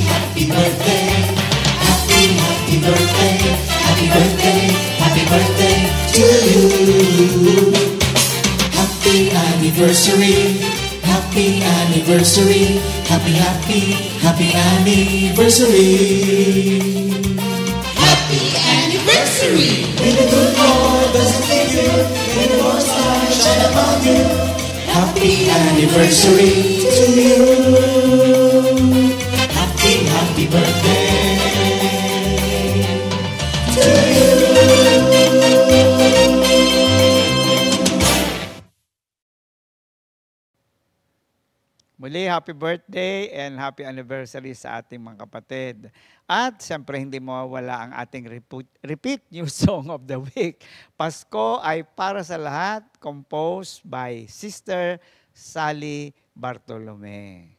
Happy birthday, happy birthday, happy birthday, happy birthday to you. Happy anniversary, happy anniversary, happy anniversary. Happy anniversary. anniversary. May the good Lord bless you. May the Lord's light shine upon you. Happy anniversary to you. Happy birthday to you. Muli, happy birthday and happy anniversary sa ating mga kapatid. At siyempre, hindi mawawala ang ating repeat new song of the week. Pasko ay para sa lahat, composed by Sister Sally Bartolome.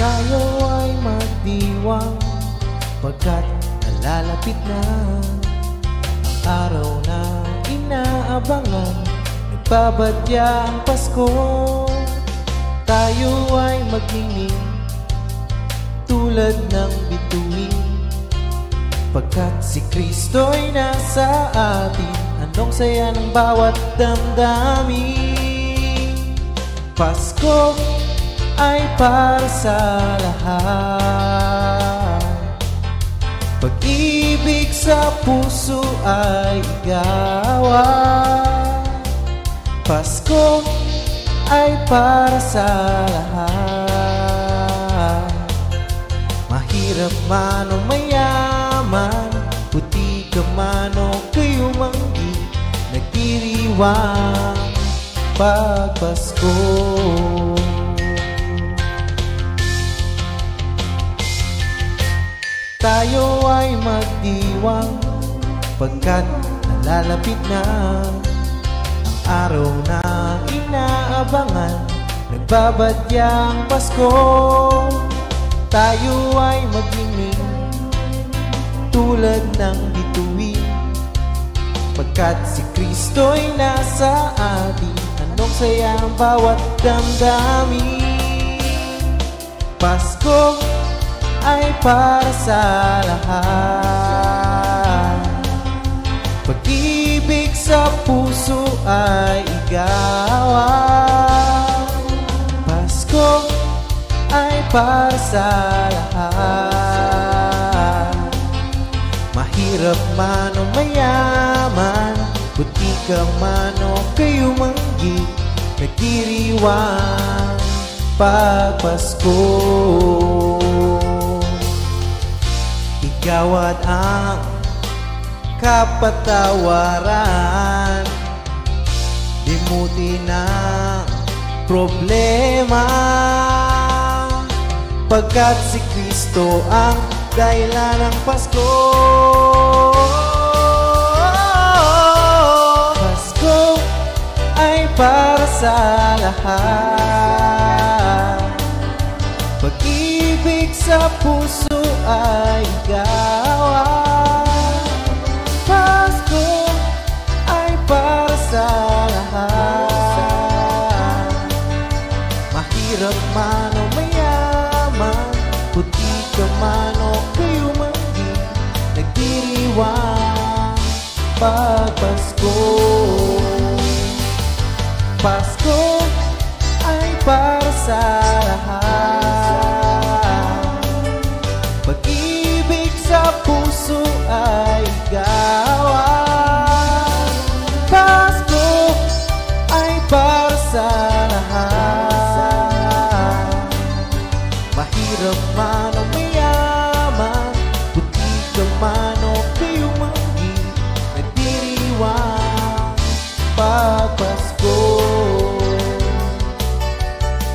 Tayo ay magdiwang pagkat nalalapit na ang araw na inaabangan. Nagbabadya ang Pasko. Tayo ay magnining tulad ng bituin pagkat si Kristo'y nasa atin. Anong saya ng bawat damdamin. Pasko ay para sa lahat. Pag-ibig sa puso ay igawan. Pasko ay para sa lahat. Mahirap man o mayaman, puti ka man o kayo manggi, nagdiriwang pag Pasko. Tayo ay magdiwang pagkat nalalapit na ang araw na inaabangan. Nagbabadya ang Pasko. Tayo ay magnining tulad ng bituin pagkat si Kristo'y nasa atin. Anong saya ang bawat damdamin. Pasko ay para sa lahat. Pag-ibig sa puso ay igawan. Pasko ay para sa lahat. Mahirap man o mayaman, puti ka man o kayo manggi, nagdiriwang pag Pasko. Igawad ang kapatawaran, limutin ang problema, pagkat si Kristo ang dahilan ng Pasko. Pasko ay para sa lahat. Pag-ibig sa puso ay gawa. Pasko ay para sa lahat. Mahirap man o mayaman, puti ka man o kayo manggi, nagdiriwang pag Pasko. Pasko ay para sa lahat. Pag-ibig sa puso ay gawa. Pasko ay para sa lahat. Mahirap man o mayaman, puti ka man o kayo manggi, nagdiriwang pag Pasko.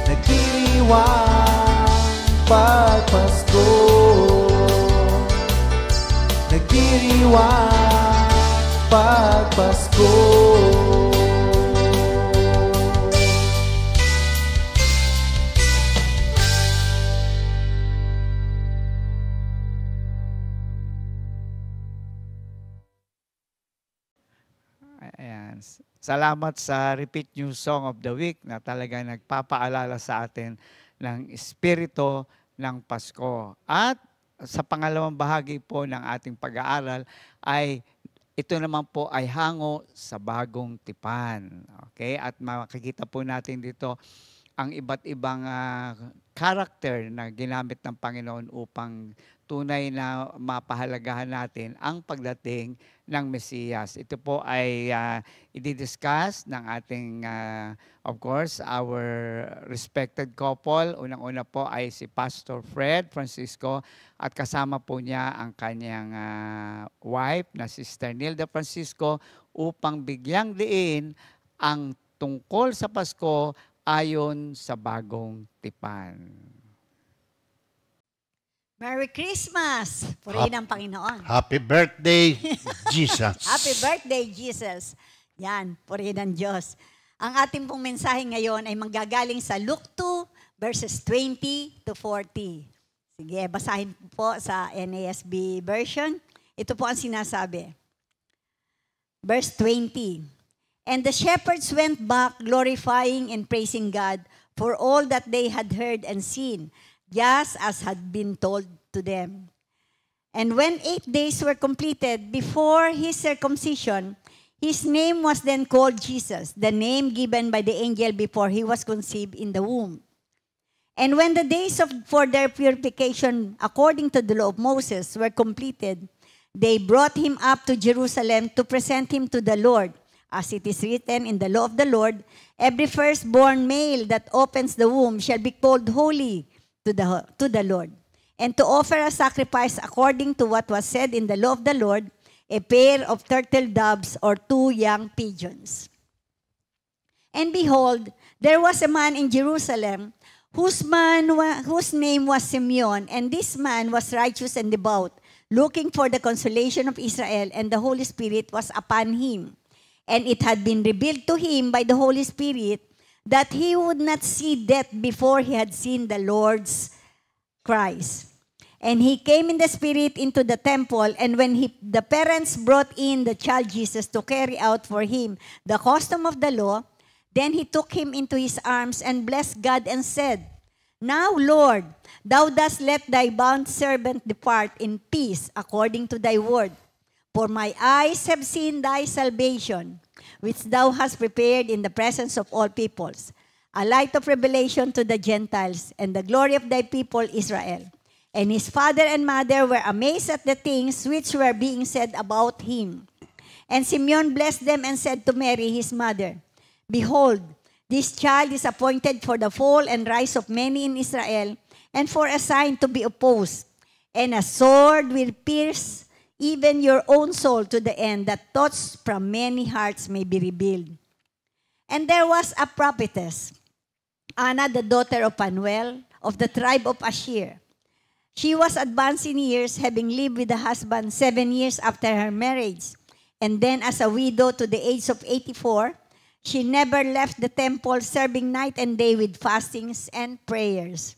Nagdiriwang pag Pasko. Nagdiriwang Salamat sa Repeat New Song of the Week na talaga nagpapaalala sa atin ng espiritu ng Pasko. At sa pangalawang bahagi po ng ating pag-aaral ay ito naman po ay hango sa bagong tipan. Okay? At makikita po natin dito ang iba't ibang character na ginamit ng Panginoon upang tunay na mapahalagahan natin ang pagdating ng Mesiyas. Ito po ay i-discuss ng ating, of course, our respected couple. Unang-una po ay si Pastor Fred Francisco at kasama po niya ang kanyang wife na Sister Nilda Francisco upang bigyang diin ang tungkol sa Pasko ayon sa bagong tipan. Merry Christmas! Purihin ang Panginoon. Happy birthday, Jesus. Happy birthday, Jesus. Yan, purihin ang Diyos. Ang ating pong mensahe ngayon ay manggagaling sa Luke 2, verses 20 to 40. Sige, basahin po sa NASB version. Ito po ang sinasabi. Verse 20. And the shepherds went back, glorifying and praising God for all that they had heard and seen, just as had been told to them. And when 8 days were completed before his circumcision, his name was then called Jesus, the name given by the angel before he was conceived in the womb. And when the days for their purification according to the law of Moses were completed, they brought him up to Jerusalem to present him to the Lord. As it is written in the law of the Lord, every firstborn male that opens the womb shall be called holy to the Lord. And to offer a sacrifice according to what was said in the law of the Lord, a pair of turtle doves or 2 young pigeons. And behold, there was a man in Jerusalem whose name was Simeon, and this man was righteous and devout, looking for the consolation of Israel, and the Holy Spirit was upon him. And it had been revealed to him by the Holy Spirit that he would not see death before he had seen the Lord's Christ. And he came in the Spirit into the temple, and when the parents brought in the child Jesus to carry out for him the custom of the law, then he took him into his arms and blessed God and said, Now, Lord, thou dost let thy bound servant depart in peace according to thy word. For my eyes have seen thy salvation, which thou hast prepared in the presence of all peoples, a light of revelation to the Gentiles, and the glory of thy people Israel. And his father and mother were amazed at the things which were being said about him. And Simeon blessed them and said to Mary, his mother, Behold, this child is appointed for the fall and rise of many in Israel, and for a sign to be opposed, and a sword will pierce even your own soul to the end, that thoughts from many hearts may be revealed. And there was a prophetess, Anna, the daughter of Phanuel, of the tribe of Asher. She was advanced in years, having lived with a husband 7 years after her marriage. And then as a widow to the age of 84, she never left the temple, serving night and day with fastings and prayers.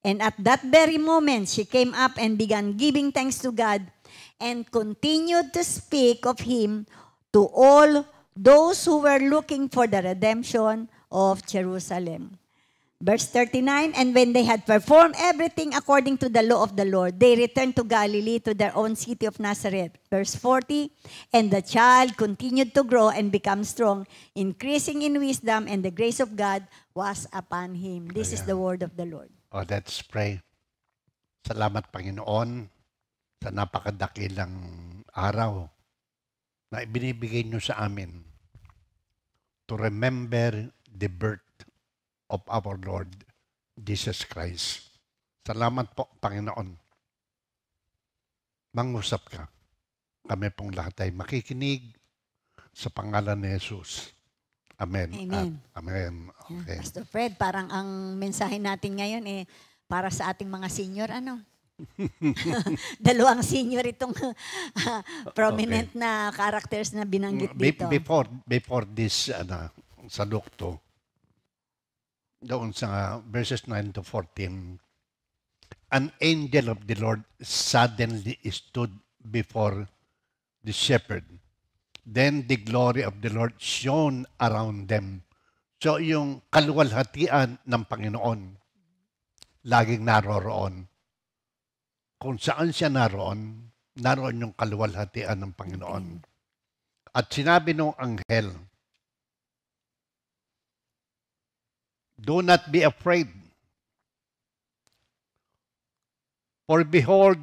And at that very moment, she came up and began giving thanks to God, and continued to speak of him to all those who were looking for the redemption of Jerusalem. Verse 39, and when they had performed everything according to the law of the Lord, they returned to Galilee, to their own city of Nazareth. Verse 40, and the child continued to grow and become strong, increasing in wisdom, and the grace of God was upon him. This is the word of the Lord. Oh, let's pray. Salamat, Panginoon, sa napakadakilang araw na ibinibigay nyo sa amin to remember the birth of our Lord Jesus Christ. Salamat po, Panginoon. Mangusap ka. Kami pong lahat ay makikinig sa pangalan ni Jesus. Amen. Amen. Amen. Okay. Pastor Fred, parang ang mensahe natin ngayon para sa ating mga senior, Dalawang senior itong prominent na characters na binanggit dito. Before this, sa Luke 2, doon sa verses 9 to 14, an angel of the Lord suddenly stood before the shepherd, Then the glory of the Lord shone around them. So yung kaluwalhatian ng Panginoon, laging naroroon. Kung saan siya naroon, naroon yung kaluwalhatian ng Panginoon. At sinabi nung anghel, do not be afraid. For behold,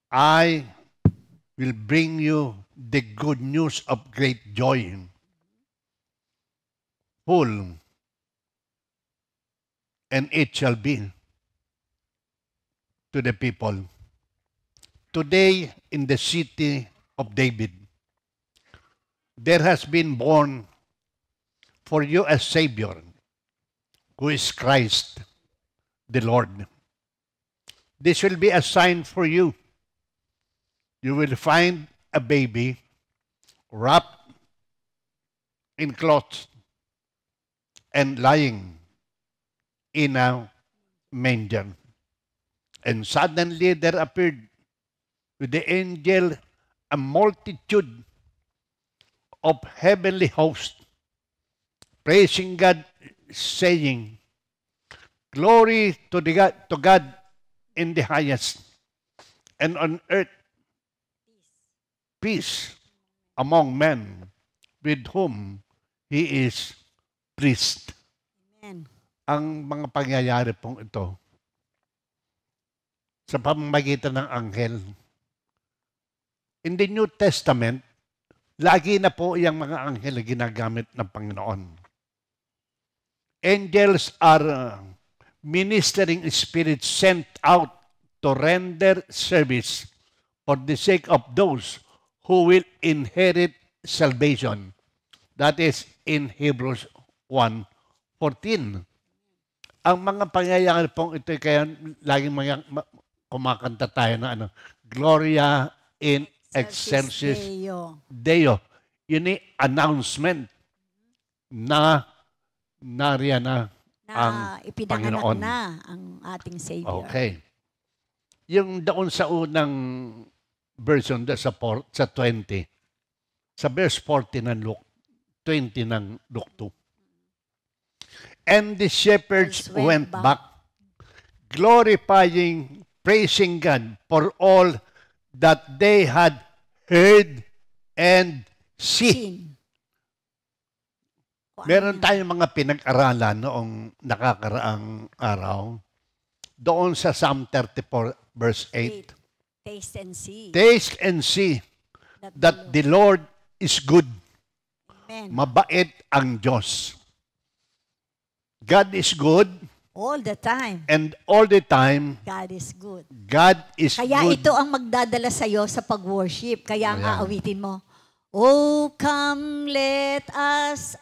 I will bring you the good news of great joy, full, and it shall be to the people. Today, in the city of David, there has been born for you a Savior, who is Christ the Lord. This will be a sign for you. You will find a baby wrapped in cloths and lying in a manger. And suddenly there appeared with the angel a multitude of heavenly hosts, praising God, saying, Glory to God in the highest, and on earth peace among men with whom He is pleased. Amen. Ang mga pangyayari pong ito, sa pamamagitan ng anghel. In the New Testament, lagi na po yung mga anghel na ginagamit ng Panginoon. Angels are ministering spirits sent out to render service for the sake of those who will inherit salvation. That is in Hebrews 1:14. Ang mga pangyayari pong ito, kaya laging kumakanta tayo na Gloria in excelsis Deo. Yun yung announcement na nariyan na ang ipinanganak Panginoon. na ang ating Savior. Okay. Yung doon sa unang version sa 20, sa verse 40 ng Luke, 20 ng Luke 2. And the shepherds went back, glorifying, praising God for all that they had heard and seen. Meron tayong mga pinag-aralan noong nakakaraang araw doon sa Psalm 34 verse 8. Taste and see. Taste and see that the Lord is good. Amen. Mabait ang Diyos. God is good. All the time. And all the time, God is good. God is Kaya good. ito ang magdadala sa iyo sa pag-worship. Kaya ang Ayan. aawitin mo, Oh, come, let us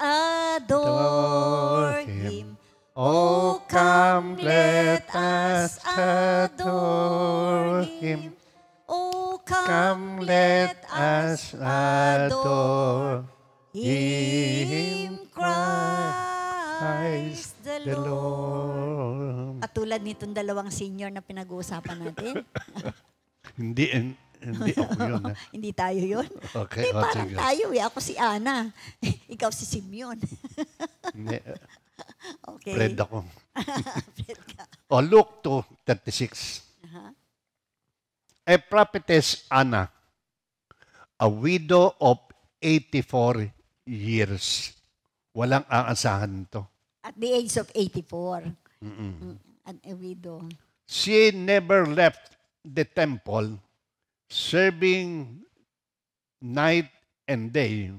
adore Him. Oh, come, let us adore Him. Oh, Come, let us adore Him, Christ the the Lord. Lord. Katulad nitong dalawang senior na pinag-uusapan natin. Hindi ako yun. Ha? Hindi tayo yun. Okay, Hindi, parang sige. tayo eh. Ako si Ana. Ikaw si Simeon. Hindi, Okay. Fred ako. Fred ka. O, Luke 2:36. A prophetess Anna, a widow of 84 years. Walang aasahan to. At the age of 84. And a widow. She never left the temple, serving night and day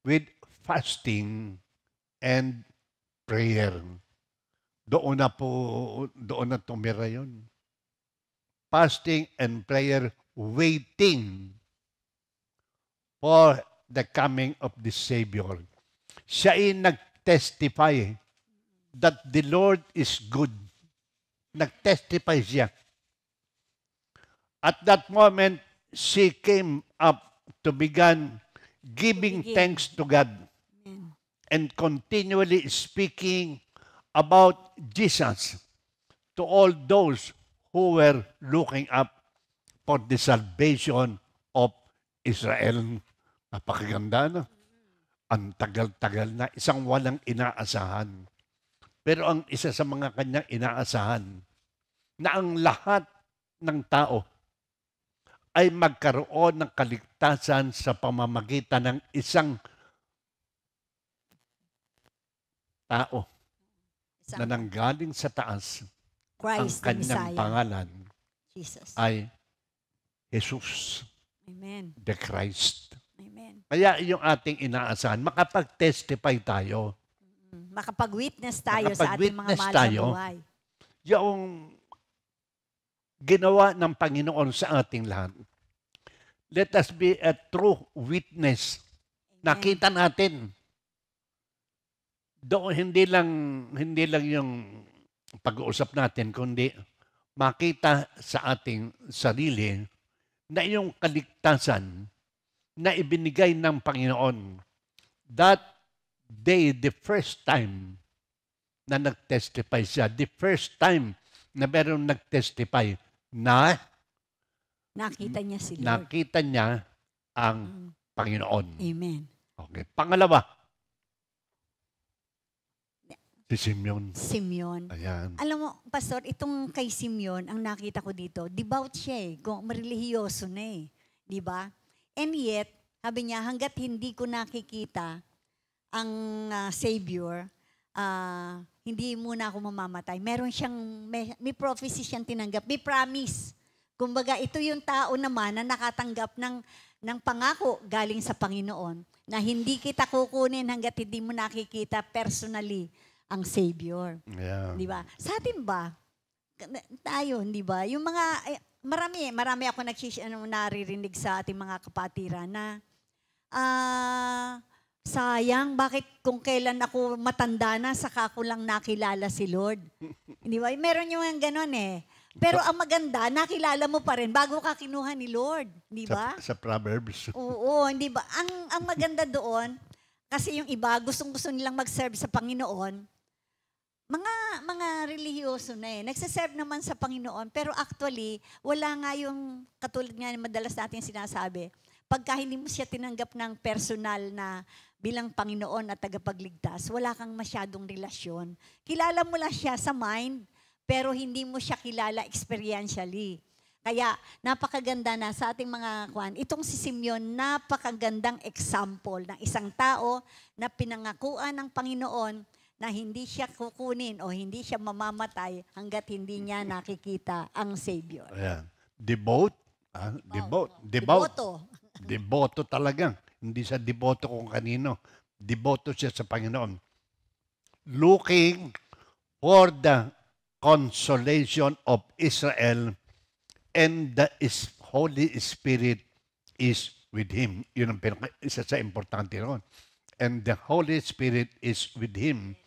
with fasting and prayer. Doon na tumira yun. Fasting and prayer, waiting for the coming of the Savior. Siya ay nag-testify that the Lord is good. Nag-testify siya. At that moment, she came up to begin giving thanks to God and continually speaking about Jesus to all those who were looking up for the salvation of Israel. Napakaganda na. Ang tagal-tagal na, isang walang inaasahan. Pero ang isa sa mga kanyang inaasahan, na ang lahat ng tao ay magkaroon ng kaligtasan sa pamamagitan ng isang tao na nanggaling sa taas. Christ, ang kanyang the Messiah. pangalan Jesus. ay Jesus, Amen. the Christ. Amen. Kaya yung ating inaasahan, makapag-testify tayo. Makapag-witness tayo sa ating mga Makapag-witness mahal tayo. na buhay. Yung ginawa ng Panginoon sa ating lahat. Let us be a true witness. Nakita natin. Doon hindi lang yung pag-uusap natin, kundi makita sa ating sarili na yung kaligtasan na ibinigay ng Panginoon. That day, the first time na nag-testify siya, the first time na meron nag-testify na Nakita niya si Lord. nakita niya ang Panginoon. Amen. Okay. Pangalawa, si Simeon. Simeon. Ayan. Alam mo, Pastor, itong kay Simeon, ang nakita ko dito, devout siya eh. Marelihiyoso na eh. Di ba? And yet, sabi niya, hanggat hindi ko nakikita ang Savior, hindi muna ako mamamatay. Meron siyang, may prophecy siyang tinanggap. May promise. Kumbaga, ito yung tao naman na nakatanggap ng pangako galing sa Panginoon na hindi kita kukunin hanggat hindi mo nakikita personally ang Savior. Yeah. Di ba? Sa atin ba? Tayo, di ba? Yung mga, marami ako naririnig sa ating mga kapatiran na, sayang, bakit kung kailan ako matanda na, saka ko lang nakilala si Lord. Di ba? Meron yung ganon eh. Pero ang maganda, nakilala mo pa rin bago ka kinuha ni Lord. Di ba? Sa Proverbs. Oo, hindi ba? Ang maganda doon, kasi yung iba, gustong-gusto nilang mag-serve sa Panginoon, mga relihiyoso na eh. Nagsaserve naman sa Panginoon, pero actually, wala nga yung, katulad nga madalas natin sinasabi, pagka hindi mo siya tinanggap ng personal na bilang Panginoon at tagapagligtas, wala kang masyadong relasyon. Kilala mo lang siya sa mind, pero hindi mo siya kilala experientially. Kaya napakaganda na sa ating mga kwan. Itong si Simeon, napakagandang example ng isang tao na pinangakuan ng Panginoon na hindi siya kukunin o hindi siya mamamatay hanggat hindi niya nakikita ang Savior. Ayan. Devote. Devoto. Devoto talaga. Hindi siya devoto kung kanino. Devoto siya sa Panginoon. Looking for the consolation of Israel and the Holy Spirit is with him. Yun ang isa sa importante ron. And the Holy Spirit is with him.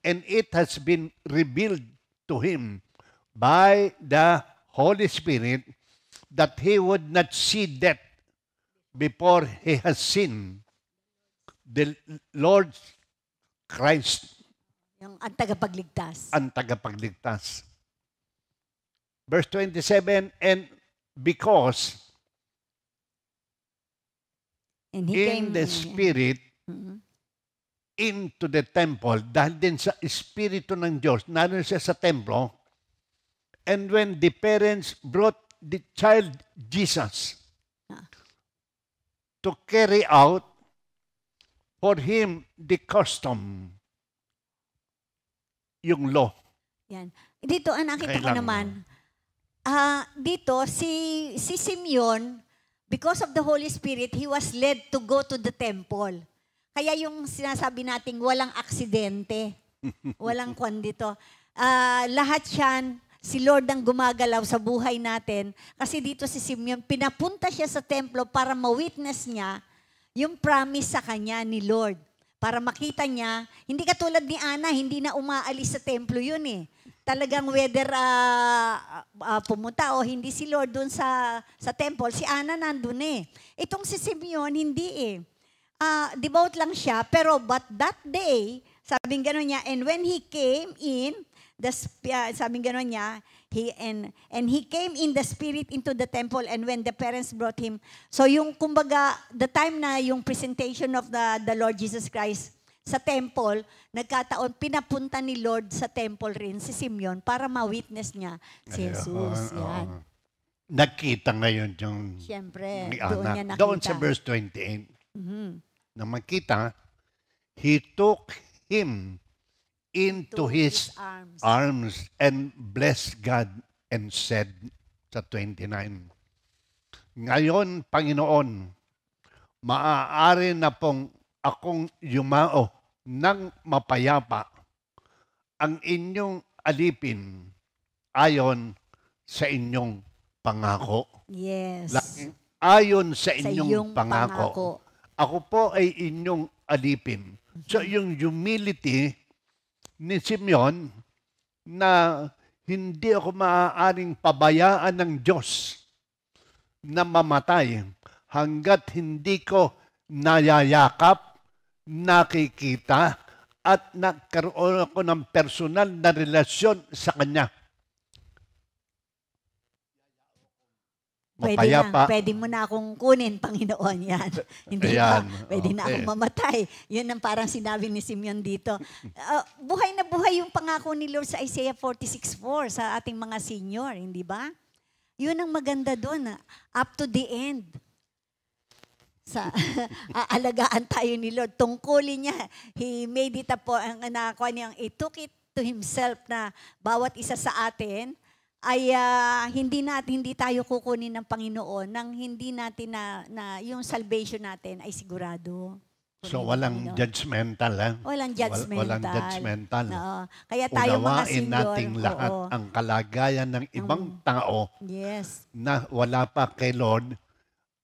And it has been revealed to him by the Holy Spirit that he would not see death before he has seen the Lord Christ, Yung ang tagapagligtas. ang tagapagligtas. Verse 27, and because And he came, in the Spirit into the temple, dahil din sa Espiritu ng Diyos, naroon siya sa templo, and when the parents brought the child Jesus to carry out for him the custom, yung law. Yan. Dito, ang nakita ko Kailangan. naman, dito, si Simeon, because of the Holy Spirit, he was led to go to the temple. Kaya yung sinasabi nating walang aksidente, walang kwan dito. Lahat yan, si Lord ang gumagalaw sa buhay natin. Kasi dito si Simeon, pinapunta siya sa templo para ma-witness niya yung promise sa kanya ni Lord. Para makita niya, hindi katulad ni Ana, hindi na umaalis sa templo yun eh. Talagang whether pumunta o hindi si Lord doon sa temple, si Ana nandun eh. Itong si Simeon, hindi eh. Devout lang siya, pero but that day, sabing gano'n niya, and when he came in, sabing gano'n niya, And he came in the spirit into the temple, and when the parents brought him, so yung kumbaga, the time na yung presentation of the Lord Jesus Christ sa temple, nagkataon, pinapunta ni Lord sa temple rin si Simeon para ma-witness niya si Jesus. Yan. Nakita ngayon yung Siyempre, ni doon Ana. niya nakita. Doon sa verse 28, na makita, he took him into his arms and blessed God and said, sa 29, ngayon, Panginoon, maaari na pong akong yumao ng mapayapa ang inyong alipin ayon sa inyong pangako. Yes. Ayon sa Sa inyong iyong pangako. Ako po ay inyong alipin. So yung humility ni Simeon na hindi ako maaaring pabayaan ng Diyos na mamatay hanggat hindi ko nayayakap, nakikita, at nagkaroon ako ng personal na relasyon sa Kanya. Mapayapa. Pwede mo na akong kunin, Panginoon, yan. Hindi Ayan, ba? Pwede na okay. akong mamatay. Yun ang parang sinabi ni Simeon dito. Buhay na buhay yung pangako ni Lord sa Isaiah 46:4 sa ating mga senior, hindi ba? Yun ang maganda doon, up to the end. Aalagaan tayo ni Lord. Tungkulin niya, He made it He took it to Himself na bawat isa sa atin ay hindi tayo kukunin ng Panginoon nang hindi natin na yung salvation natin ay sigurado. So walang judgmental, ha? Walang judgmental. Walang judgmental. Oo. Kaya tayo mga Unawain senior, nating lahat ang kalagayan ng ibang tao yes. na wala pa kay Lord,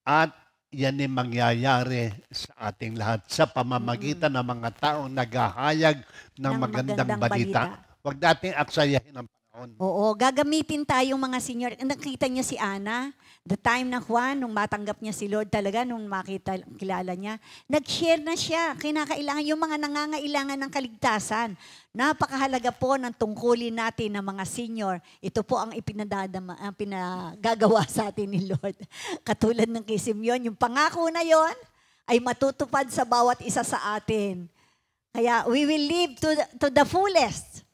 at yan ay mangyayari sa ating lahat sa pamamagitan ng mga taong naghahayag ng magandang balita. Huwag nating aksayahin ang panahon. Oo, gagamitin tayong mga senior. Nakita niya si Ana, the time na Juan, nung matanggap niya si Lord talaga, nung kilala niya, nag-share na siya. Kinakailangan yung mga nangangailangan ng kaligtasan. Napakahalaga po ng tungkulin natin ng mga senior. Ito po ang pinagagawa sa atin ni Lord. Katulad ng kay Simeon, yung pangako na yon ay matutupad sa bawat isa sa atin. Kaya we will live to the fullest.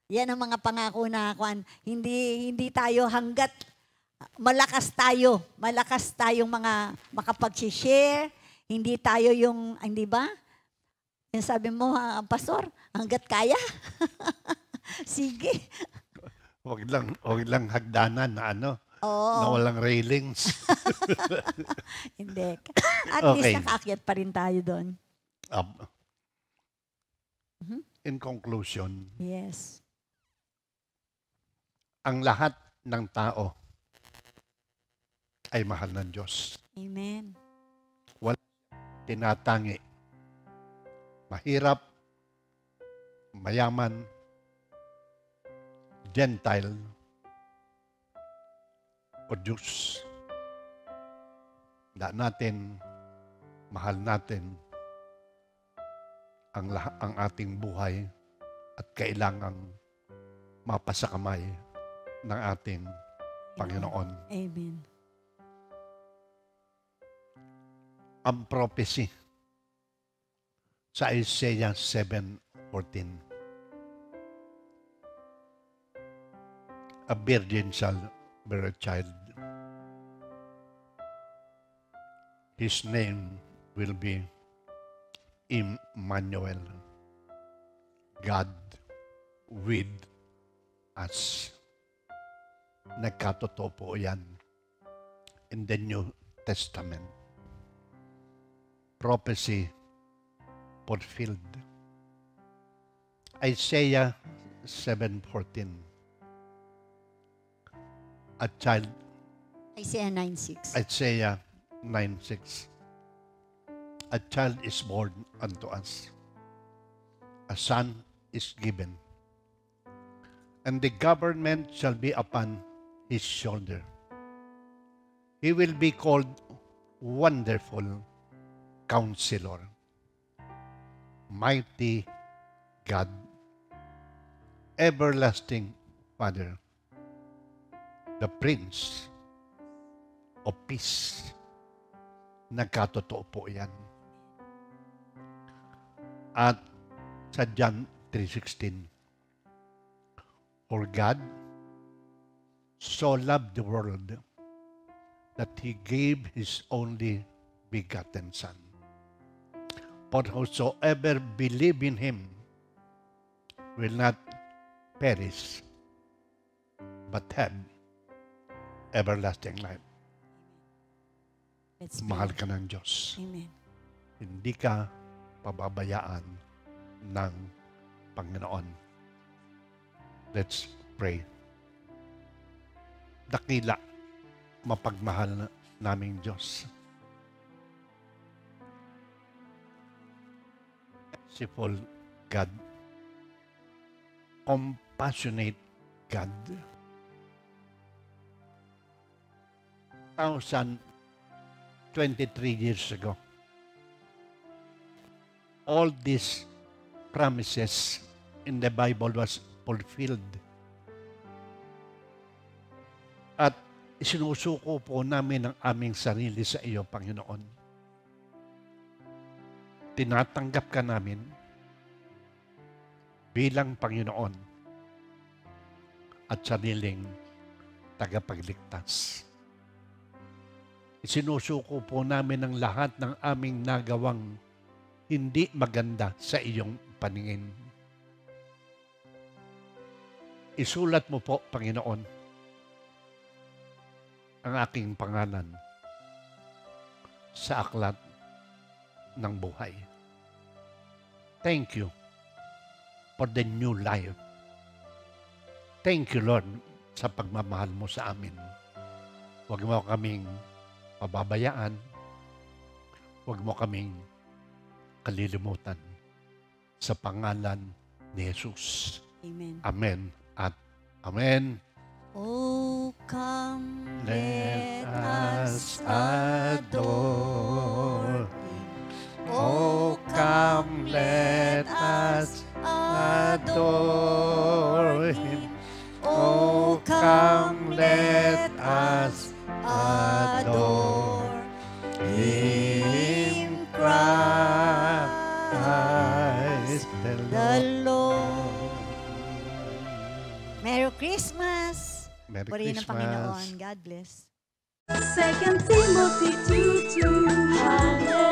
Yan ang mga pangako na hindi tayo hanggat malakas tayong mga makapag-share, hindi tayo yung, hindi ba? Yung sabi mo, Pastor, hanggat kaya. Sige. Huwag lang hagdanan na Oo. na walang railings. Hindi. At least nakaakyat pa rin tayo doon. In conclusion, Yes. ang lahat ng tao ay mahal ng Diyos. Amen. Tinatangi. Mahirap, mayaman, Gentile, o Diyos. Mahal natin ang ating buhay at kailangang mapasakamay ng ating Panginoon. Amen. Ang prophecy sa Isaiah 7:14. A virgin shall bear a child. His name will be Emmanuel, God with us. Nagkatotoo po yan in the New Testament. Prophecy fulfilled. Isaiah 7:14. A child. Isaiah 9:6. Isaiah 9:6. A child is born unto us. A son is given. And the government shall be upon his shoulder. He will be called Wonderful Counselor, Mighty God, Everlasting Father, the Prince of Peace. Nagkatotoo po yan. At sa John 3:16, for God so loved the world that He gave His only begotten Son. For whosoever believe in Him will not perish, but have everlasting life. Let's Mahal pray. ka ng Diyos. Amen. Hindi ka pababayaan ng Panginoon. Let's pray. Dakila, mapagmahal naming Diyos. Merciful God, compassionate God, 1,023 years ago, all these promises in the Bible was fulfilled. At isinusuko po namin ang aming sarili sa iyo, Panginoon. Tinatanggap ka namin bilang Panginoon at sariling tagapagligtas. Isinusuko po namin ang lahat ng aming nagawang hindi maganda sa iyong paningin. Isulat mo po, Panginoon, ang aking pangalan sa aklat ng buhay. Thank you for the new life. Thank you, Lord, sa pagmamahal mo sa amin. Huwag mo kaming pababayaan. Huwag mo kaming kalilimutan. Sa pangalan ni Jesus. Amen. Amen at Amen. Oh, come, Let let us us adore adore Him. Him. Oh, come, let us adore Him. Oh, come, let us adore Him, Christ the Lord. Merry Christmas! Merry Purihin ng Christmas. Panginoon. God bless. 2 Timothy 2:2. Hallelujah.